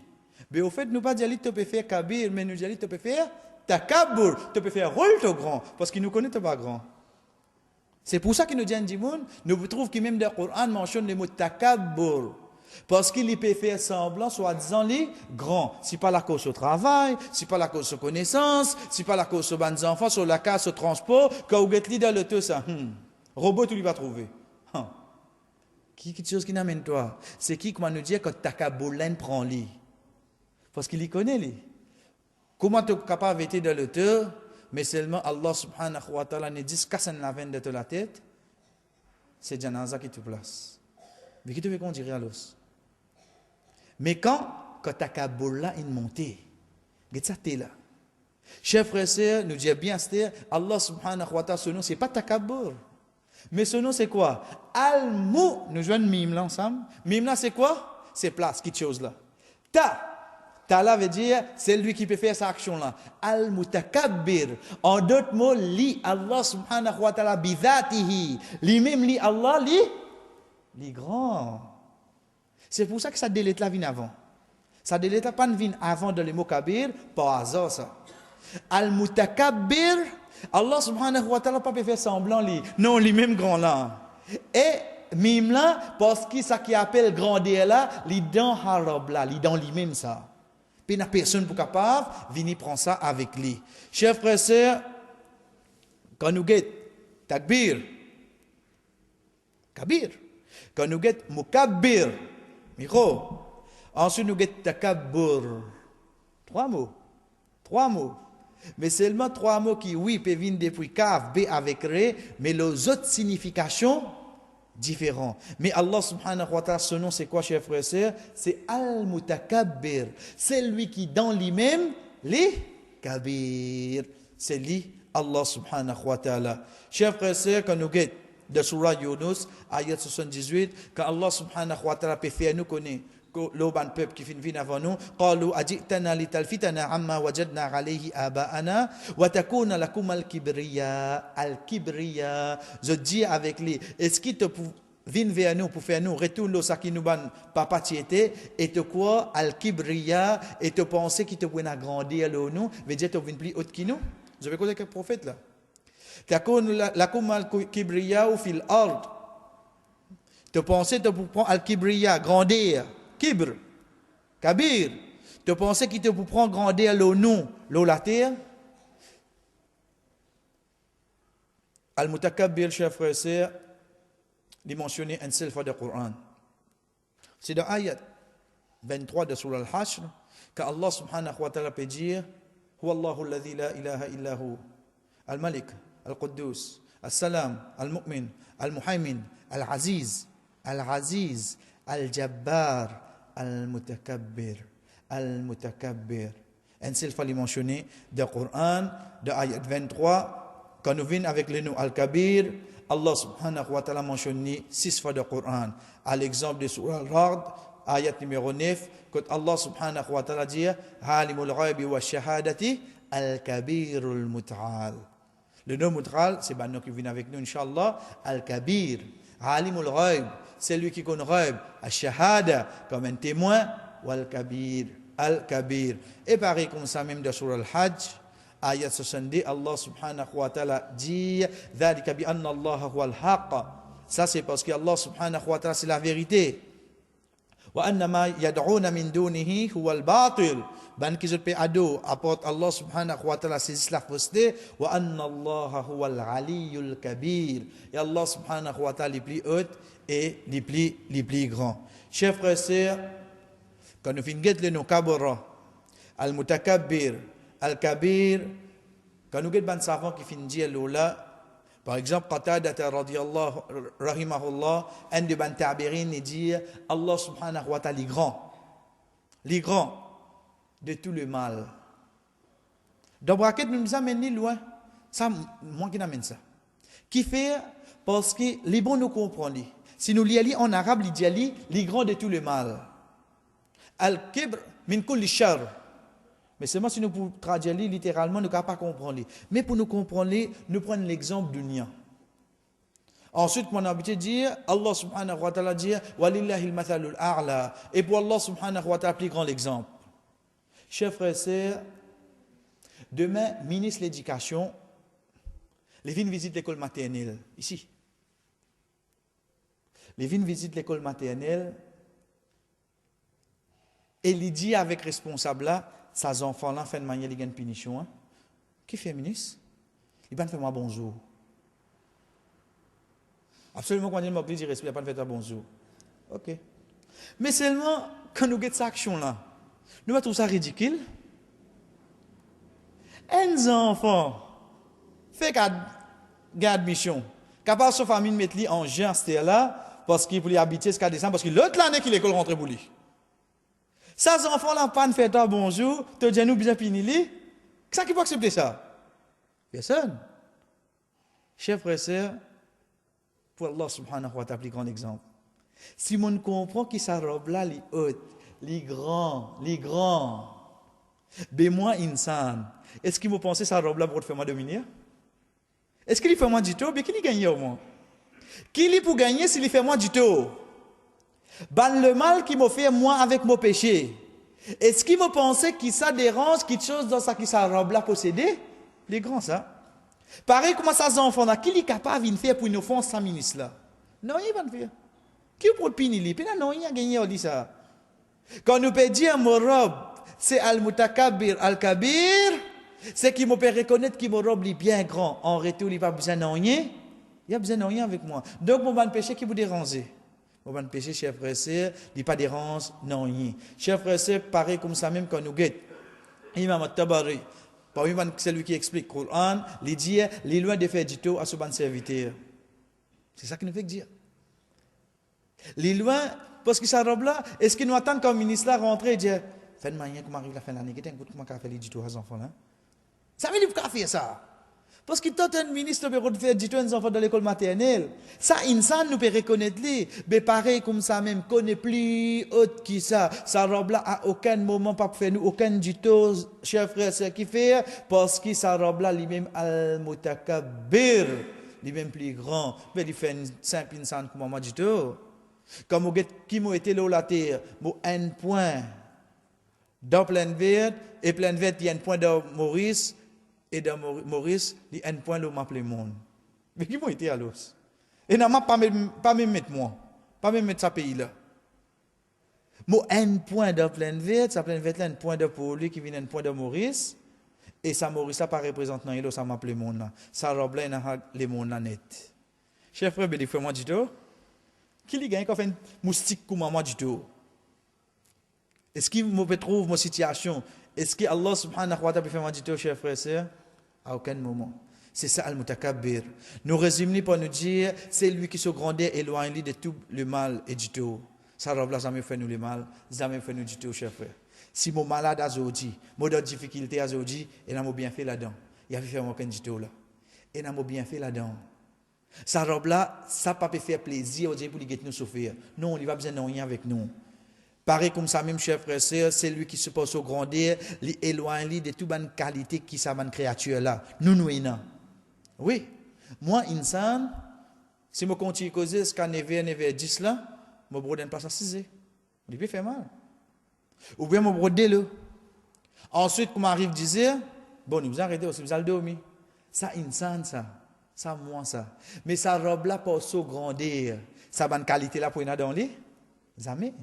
Mais au fait, nous pas dire que tu peux faire kabir, mais nous dire que tu peux faire takabur, tu peux faire rôle de grand, parce qu'il nous connaît pas grand. C'est pour ça qu'il nous dit un dimoun, nous trouvons que même dans le Coran mentionne le mot takabur, parce qu'il peut faire semblant, soit disant les grands. Si pas la cause au travail, si pas la cause aux connaissances, si pas la cause aux bonnes enfants, sur la casse au transport, quand vous êtes dans le tout ça, robot tu lui vas trouver. Qui quelque chose qui n'amène toi? C'est qui comment nous dire que takabur l'un prend lui? Parce qu'il y connaît lui. Comment tu es capable d'être dans l'auteur, mais seulement Allah subhanahu wa ta'ala ne dit qu'à la veine de la tête, c'est Janaza qui te place. Mais qui te veut qu'on dirait à l'os? Mais quand ta kaboula est montée, Regarde ça, t'es là. Chers frères et sœurs, nous disons bien, c'est Allah subhanahu wa ta'ala, ce nom, ce n'est pas Takabbur. Mais ce nom, c'est quoi? Al-Mu. Nous jouons mime là ensemble. Mime là, c'est quoi? C'est place, quelque chose là. Ta. Ta là veut dire, c'est lui qui peut faire cette action-là. Al-Mutakabbir. En d'autres mots, li Allah subhanahu wa ta'ala bidhatihi. Li même li Allah, li grand. C'est pour ça que ça délite la vie avant. Ça délite pas une vie avant de le mot kabir, par hasard ça. Al-Mutakabbir, Allah subhanahu wa ta'ala pas peut faire semblant li. Non, lui même grand là. Et mime là, parce que ça qui appelle grandeur là, li dans harab là, li dans lui même ça. Puis il n'y a personne pour capable, venir prendre ça avec lui. Chers frères et sœurs, quand nous guettons takbir, kabir, quand nous guettons mukabbir, micro, ensuite nous guettons takabbur. Trois mots. Mais seulement 3 mots qui, oui, peuvent venir depuis kaf, b avec ré, mais les autres significations différentes. Mais Allah subhanahu wa ta'ala, ce nom, c'est quoi, chers frères et sœurs? C'est Al-Mutakabbir. C'est lui qui, dans lui-même, les kabir. C'est lui, Allah subhanahu wa ta'ala. Chers frères et sœurs, quand nous guettons de Surah Yunus, ayat 78, quand Allah subhanahu wa ta'ala peut faire nous connaître, l'auban peuple qui finit avant nous, قالوا أجئتنا لتلفتنا عما وجدنا عليه آباءنا وتكون لكم الكبرياء. Je dis avec lui, est-ce qu'il te vient vers nous pour faire nous retourner ce qui nous ban papa tiété et te quoi al-kibriya et te penser qu'il te peut agrandir le nous, veut dire te vient plus haut que nous. Vous avez quoi avec le prophète là? تكون لكم الكبرياء في الأرض. Te penser te pour prendre al-kibriya, grandir. Kibr, kabir, tu pensais qu'il te pour prendre grandir le nom, la terre? Al-Mutakabbir, chers frères et sœurs, il mentionné une seule fois dans le Coran. C'est dans l'ayat 23 de Surah Al-Hashr que Allah subhanahu wa ta'ala peut dire Huwa Allahu alladhi la ilaha illahu al-Malik, al-Quddus, al-Salam, al-Mu'min, al-Muhaymin, al-Aziz, al-Jabbar, Al-Mutakabbir. Un seul fois mentionné dans le Coran, dans l'ayat 23, quand nous venons avec le nom Al-Kabir, Allah subhanahu wa ta'ala mentionné 6 fois dans le Coran. À l'exemple de Surah Al-Ra'd, ayat numéro 9, quand Allah subhanahu wa ta'ala dit Halimul ghaibi wa shahadati Al-Kabirul Mut'al. Le nom Mut'al, c'est le qui vient avec nous, Inch'Allah, Al-Kabir. Alimul ghaib, c'est lui qui connaît ghaib, al-shahada, comme un témoin, ou al-kabir, al-kabir. Et pareil comme ça même dans Surah Al-Hajj, ayat 70, Allah subhanahu wa ta'ala dit, ذَلِكَ بِأَنَّ اللَّهَ هُوَ الْحَقَّ. Ça c'est parce que Allah subhanahu wa ta'ala c'est la vérité. وَأَنَّمَا يَدْعُونَ مِن دُونِهِ هُوَ الْبَاطِلِ. Ben qui se paie ado, apporte Allah subhanahu wa ta'ala c'est la fausseté. وَأَنَّ اللَّهَ هُوَ الْعَلِيُّ الْكَبِيرُ. Et Allah subhanahu wa ta'ala les plus hautes et les plus grands. Chers frères et sœurs, quand nous finissons le nom Kabara, Al-Mutakabbir, Al-Kabir, quand nous avons des savants qui finissent dire là, par exemple, Qatada radiyallahu rahimahullah, un de ban tabirin dit Allah subhanahu wa ta'ala les grands de tout le mal. Dans braquet nous amène loin. Ça moi qui n'amène ça. Qui fait parce que les bons nous comprennent. Si nous lisons en arabe, il dit les grands de tout le mal. Al-kibr min kulli shar. Mais seulement si nous pouvons traduire littéralement, nous ne pouvons pas comprendre. Mais pour nous comprendre, nous prenons l'exemple du nien. Ensuite, mon habitude de dire, Allah subhanahu wa ta'ala dit, Walillahi al-mathalul a'la. Et pour Allah subhanahu wa ta'ala, plus grand l'exemple. Chers frères et sœurs, demain, ministre de l'Éducation, les vignes visitent l'école maternelle, ici. Les vignes visitent l'école maternelle, et il dit avec responsable là, ces enfants-là font de manière, ils gagnent punition. Hein? Qui fait ministre? Il va faire moi bonjour. Absolument, quand il m'a dit respect, il va pas faire bonjour. Ok. Mais seulement, quand nous avons cette action-là, nous allons trouver ça ridicule. Un enfant fait garde mission, capable de sa famille de mettre lui en juin, là, parce qu'il voulait habiter jusqu'à décembre, parce que l'autre l'année qu'il l'école rentre pour lui. Ça, enfants là, pas fait toi bonjour, te dis nous bien pinili. Qui qui peut accepter ça? Personne. Chers frères et sœurs, pour Allah subhanahu wa ta'ala, grand exemple. Si on comprend que sa robe là, les hautes, les grands, ben moi, insan, est-ce qu'il me pensait sa robe là pour te faire moi dominer? Est-ce qu'il fait moi du tout? Ben qui gagne au moins? Qui lui pour gagner s'il fait moi du tout? Ben le mal qui me fait moi avec mon péché. Est-ce qu'il me pensait que ça dérange quelque chose dans sa qui sa robe là possédée? Les grands ça. Pareil comment ça enfants là, qui est capable de faire pour nous faire 100 ministres là? Non, il va le faire. Qui pour pinili? Puis non, il a gagné on dit ça. Quand nous peut dire mon robe, c'est al-mutakabir al-kabir, c'est qui me peut reconnaître que mon robe est bien grand. En retour, il n'a pas besoin de rien. Il a besoin de rien avec moi. Donc mon ban péché qui vous dérange. Mon ban péché, chers frères et sœurs, il pas dérange non rien. Chers frères et sœurs, pareil comme ça même quand nous guette. Imam At-Tabari, parmi celui qui explique le Coran, il dit, il est loin de faire du tout à ce bon serviteur. C'est ça qu'il nous fait dire. Il est loin, parce que sa robe là, est-ce qu'il nous attend comme ministre là rentrer et dire, faites manière comment arrive la fin de l'année, comment on fait du tout à ces enfants là? Ça veut dire qu'on faire ça. Parce que tant un ministre peut faire du tout à uns enfants dans l'école maternelle. Ça, insan nous peut reconnaître lui. Mais pareil comme ça même, connaît plus autre qui ça. Sa robe là, à aucun moment, pas faire nous aucun du tout, cher frère, c'est qui fait, parce que sa robe là, lui-même, al-mutakabir, lui-même plus grand. Mais il fait une simple insan comme moi du tout. Comme vous qui m'a été là la terre, mon un point dans pleine verte, et pleine verte, il y a un point dans Maurice, et dans Maurice, il y a un point là où m'appelle monde. Mais qui m'a été à l'os? Et non, pas même mettre moi, pas même mettre ça pays là. Mon un point dans pleine verte, ça pleine verte là, un point de pour lui qui vient un point de Maurice, et ça Maurice, ça pas représente non, il ça m'appelle monde là. Ça robe là, il a les monde là net. Chef frère, il fait moi du tout. Qui lui gagne quand fait un moustique comme moi du tout? Est-ce qu'il me trouve ma situation? Est-ce que Allah subhanahu wa ta'ala peut faire moi du tout, chers frères et sœurs? À aucun moment. C'est ça al-mutakabir. Nous résumons pour nous dire, c'est lui qui se grandit éloigné de tout le mal et du tout. Ça robe là, jamais fait nous le mal, jamais fait nous du tout, chers frères. Si mon malade a aujourd'hui, mon difficulté a aujourd'hui, il a bien fait là-dedans. Il a fait aucun du tout là. Il a bien fait là-dedans. Sa robe là, ça ne peut pas faire plaisir pour lui nous souffrir. Non, il va besoin de rien avec nous. Pareil comme ça, même chers frères et sœurs, c'est lui qui se passe au grandir, éloigné de toute bonne qualité qui sa bonne créature là. Nous, oui. Moi, insan, si je continue à causer jusqu'à 9h10 là, mon brodé ne passe à 6h. Il peut faire mal. Ou bien mon brodé là. Ensuite, quand m'arrive 10h, bon, nous arrêtons aussi, vous allez dormir. Ça, insan, ça. Ça, moi, ça. Mais sa robe là, pour se grandir, sa bonne qualité là, pour y aller dans les jamais.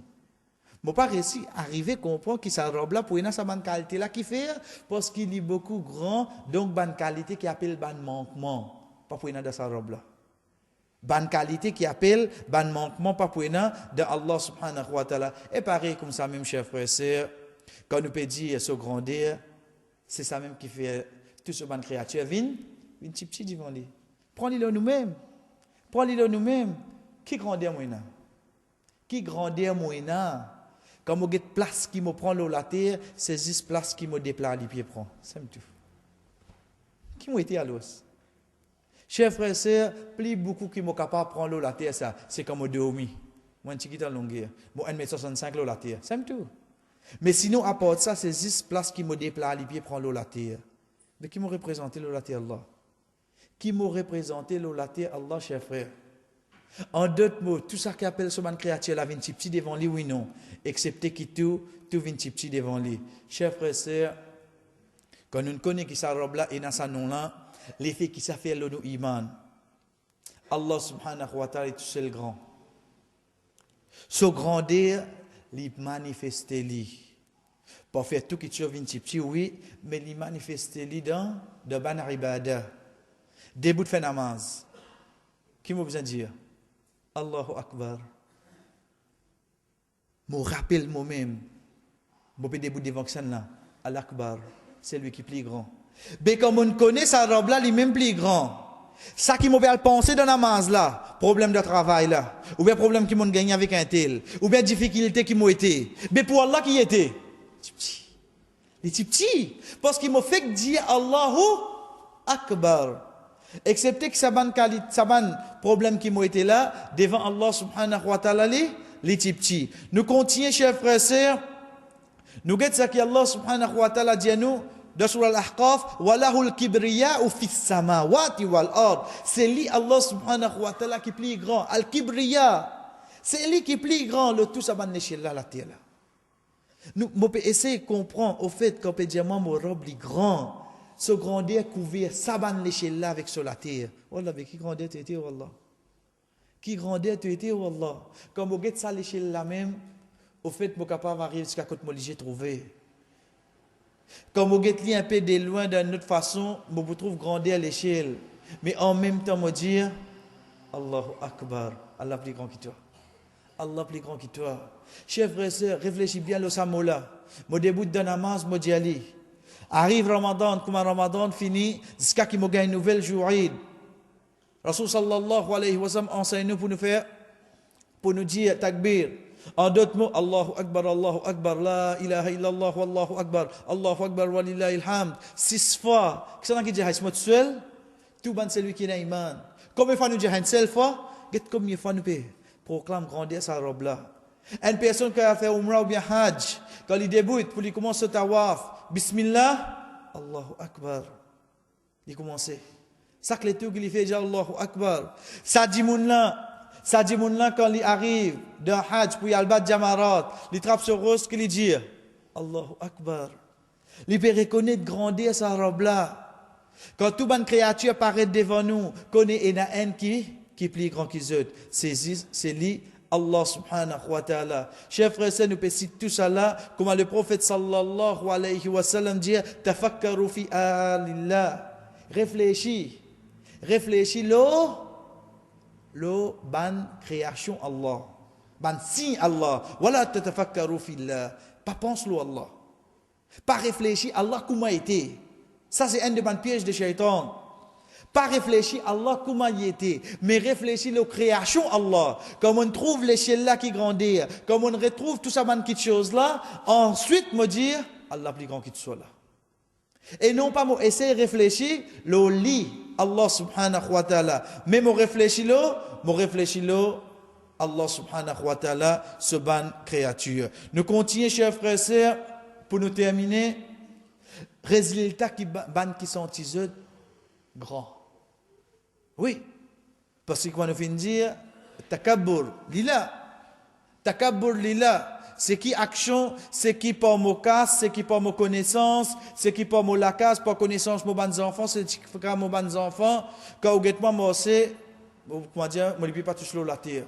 Je n'ai pas réussi à arriver à comprendre que sa robe là, pour y aller sa bonne qualité là, qui fait, parce qu'il est beaucoup grand, donc bonne qualité qui appelle bonne manquement, pas pour y aller dans sa robe là. Bonne qualité qui appelle bonne manquement, pas pour y aller dans Allah subhanahu wa ta'ala. Et pareil comme ça, même, chers frères et sœurs, quand nous peut dire se grandir, c'est ça même qui fait toute cette bonne créature, une petite devant lui. Prends-le nous-mêmes. Prends-le nous-mêmes. Qui grandit moi? Qui grandit moi? Quand je place qui me prend la terre, c'est juste place qui me déplace les pieds prend. C'est tout. Qui m'a été à l'os? Chers frères et sœurs, plus beaucoup qui m'ont capable de prendre la terre, ça, c'est comme au dormi. Moi, un petit en longueur. Moi, 1m65 la terre. C'est tout. Mais sinon, à part ça, c'est juste place qui me déplace les pieds prend la terre. Mais qui m'a représenté la terre Allah? Qui m'a représenté la terre Allah, chers frères? En d'autres mots, tout ça qui appelle ce man créature, la vient petit devant lui, oui, non. Excepté qui tout vient petit devant lui. Chers frères et sœurs, quand nous connaissons qui sa robe là et dans sa nom là, l'effet qui ça fait le nous iman. Allah subhanahu wa ta'ala est tout seul grand. Ce grandeur, il manifeste lui. Pour faire tout qui vient petit, oui, mais il manifeste lui dans de ban ibada. Début de fin namaz. Qui m'a besoin de dire? Allahu Akbar. Je me rappelle moi-même. Je peux début devant ça là. Al-Akbar. C'est lui qui est plus grand. Mais comme on connaît sa robe là, il est même plus grand. Ça qui m'a fait penser dans la masse là, problème de travail là, ou bien problème qui m'ont gagné avec un tel, ou bien difficulté qui m'ont été. Mais pour Allah qui était? Petit. Les petits. Parce qu'il m'a fait dire Allahu Akbar. Excepté que ça ban problème qui m'ont été là, devant Allah subhanahu wa ta'ala, les petits. Nous continuons, chers frères et sœurs, nous guettons ça qu'Allah subhanahu wa ta'ala dit à nous, dans Surah Al-Ahqaf, walahul kibriya ou fis samawati wal ard. C'est lui, Allah subhanahu wa ta'ala, qui est plus grand. Al-kibriya. C'est lui qui est plus grand, le tout ça ban l'échelle là, la terre là. Nous, on peut essayer de comprendre au fait qu'on peut dire, moi, mon robe est grand. Ce grandeur couvert, ça ban l'échelle là avec sur la terre. Wallah, mais qui grandeur tu étais, Wallah? Qui grandeur tu étais, Wallah? Comme on guette ça l'échelle là même, au fait, je suis capable d'arriver jusqu'à côté de j'ai trouvé. Comme on guette un peu de loin d'une autre façon, je trouve grandeur à l'échelle. Mais en même temps, je dis, Allahu Akbar, Allah plus grand que toi. Allah plus grand que toi. Chers frères et sœurs, réfléchis bien le samola. Mon début de namaz, je dis allez. Arrive Ramadan, comme Ramadan fini, jusqu'à qu'il me gagne une nouvelle journée. Rasul sallallahu alayhi wa sallam enseigne nous pour nous faire, pour nous dire takbir. En d'autres mots, Allahu Akbar, la ilaha illallah, Wallahu Akbar, walillahil hamd. 6 fois. Qu'est-ce qui dit, c'est seul? Tout ban celui qui n'a iman. Combien de fois nous disons une seule fois? Combien de fois nous proclame grandeur sa robe là? Une personne qui a fait Umrah ou bien Hajj, quand il débute, pour lui commencer le tawaf, Bismillah, Allahu Akbar. Il commence. Ça que les tout qu'il fait, dit Allahu Akbar. Ça dit mon là, quand il arrive d'un Hajj, pour y aller battre Jamarat, il trappe sur rose, qu'il dit Allahu Akbar. Il peut reconnaître grandeur sa robe là. Quand toute bonne créature apparaît devant nous, connaît une haine qui est plus grand qu'ils autres. C'est lui, Allah subhanahu wa ta'ala. Chers frères et sœurs, nous citer tout ça là, comme le prophète sallallahu alayhi wa sallam dit, tafakkaru fi alillah. Réfléchis le ban création Allah. Ban signe Allah. Wala tatafakkaru fi Allah. Pas pense le Allah. Pas réfléchir Allah comment était. Ça c'est un des pièges de Shaitan. Pas réfléchir Allah comment il était, mais réfléchir la création Allah. Comme on trouve l'échelle là qui grandit, comme on retrouve tout ça petites choses là, ensuite me dire Allah plus grand qu'il soit là. Et non pas moi essayer de réfléchir le lit Allah subhanahu wa ta'ala, mais moi réfléchir Allah subhanahu wa ta'ala ce ban créature. Nous continuons chers frères et sœurs pour nous terminer. Résultat qui sont grands. Oui, parce que quand on finit dire takabbur lila, c'est qui action, c'est qui par mon casse, c'est qui par mon connaissance, c'est qui par mon lacasse, par connaissance mon bons enfants, c'est qui par mon bons enfants, quand vous guettez moi c'est comment dire, moi ne pas toucher la terre.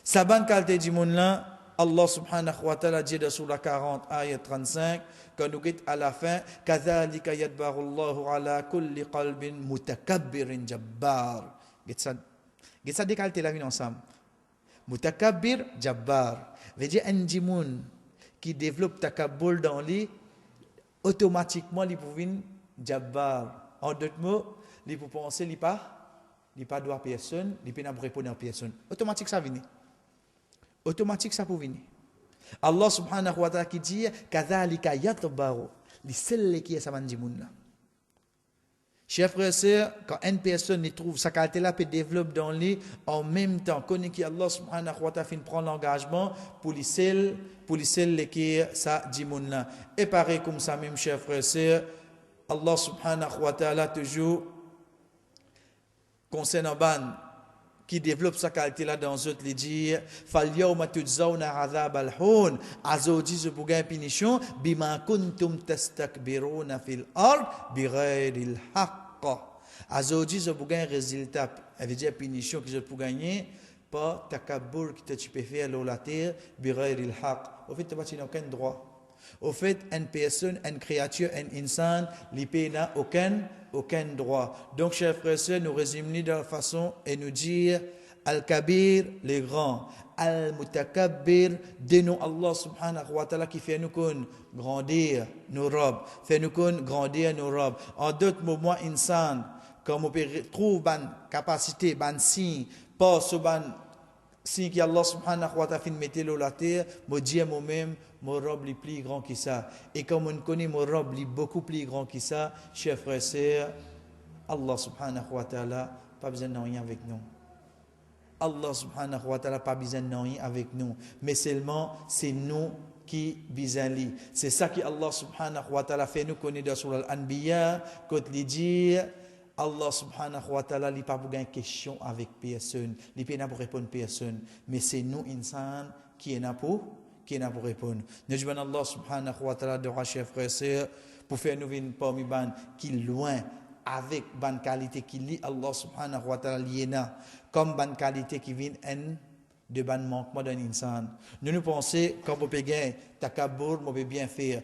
Ça ban qualité du monde là, Allah subhanahu wa ta'ala dit dans Surah 40 ayat 35 quand nous guettons à la fin kadhalika yadbaru Allahu ala kulli qalbin mutakabbirin jabbar. Get ça décalé la vie ensemble. Mutakabbir jabbar veut dire un djimoun qui développe takabbur dans lui automatiquement il peut venir jabbar. En d'autres mots, il peut penser il pas doit personne, il peut pas répondre à personne. Automatique ça vient. Automatique ça peut venir. Allah subhanahu wa ta'ala qui dit kadhalika yatbaru li celle qui est sa mandimoun là. Chers frères et sœurs, quand une personne trouve sa qualité là peut développer dans lui en même temps connaît qui Allah subhanahu wa ta'ala fin prendre l'engagement pour les celles qui est sa dimoun là. Et pareil comme ça même chers frères et sœurs, Allah subhanahu wa ta'ala toujours concernant ban qui développe sa qualité là dans autres les dire fal yawma tujzauna azab al-hun azodi je bougain punition bima kuntum tastakbiruna fil ard bighairi al-haqq azodi je bougain résultat veut dire punition que je peux gagner pas takabbur que tu peux faire sur la terre bighairi al-haqq au fait tu n'as aucun droit. Au fait, une personne, une créature, un insan, l'IP n'a aucun droit. Donc, chers frères et sœurs, nous résumons de la façon et nous dire Al-Kabir, les grands, Al-Mutakabbir, de nous Allah subhanahu wa ta'ala qui fait nous grandir nos robes, fait nous grandir nos robes. En d'autres mots, moi, insan, comme on peut trouver ban capacité, ban signe, pas ce ban signe qui Allah subhanahu wa ta'ala fin mettre la terre, me dire moi-même, mon robe est plus grand que ça. Et comme on connaît mon robe est beaucoup plus grand que ça, chers frères et sœurs, Allah subhanahu wa ta'ala pas besoin de rien avec nous. Allah subhanahu wa ta'ala pas besoin de rien avec nous, mais seulement c'est nous qui bisali. C'est ça que Allah subhanahu wa ta'ala fait nous connaître dans surah Al-Anbiya, quand il dit Allah subhanahu wa ta'ala il pas pour une question avec personne, il pas pour répondre personne, mais c'est nous insan qui est là pour répondre. Nous demandons Allah subhanahu wa ta'ala de chers frères et sœurs pour faire nous venir parmi ban qui loin avec bonne qualité qui lit Allah subhanahu wa ta'ala liena comme bonne qualité qui vient de ban manquement d'un insan. Nous pensons quand on peut gagner takabour, on peut bien faire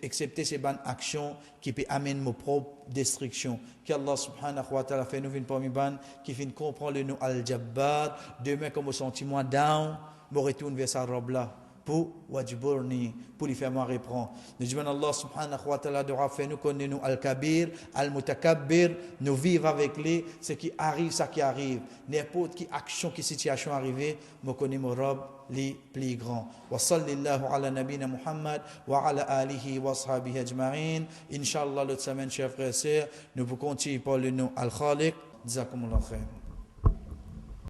accepter ces bonnes actions qui peut amener nos propres destructions. Qu'Allah subhanahu wa ta'ala fait nous venir parmi ban qui vient comprendre le nom al-Jabbar, demain comme au sentiment down, me retourne vers sa robe là. Pour wajburni, pour lui faire moi reprendre. Nous disons Allah subhanahu wa ta'ala de faire nous connaître nous al-kabir, al-mutakabbir, nous vivre avec lui, ce qui arrive, ça qui arrive. N'importe qui action, qui situation arrivée, nous connaissons mon robe, les plus grands. Wa sallallahu ala nabina Muhammad, wa ala alihi wa sahbihi ajma'in. Inch'Allah, l'autre semaine, chers frères et sœurs, nous vous continuons par le nom al-Khaliq. Jazakumullah khair.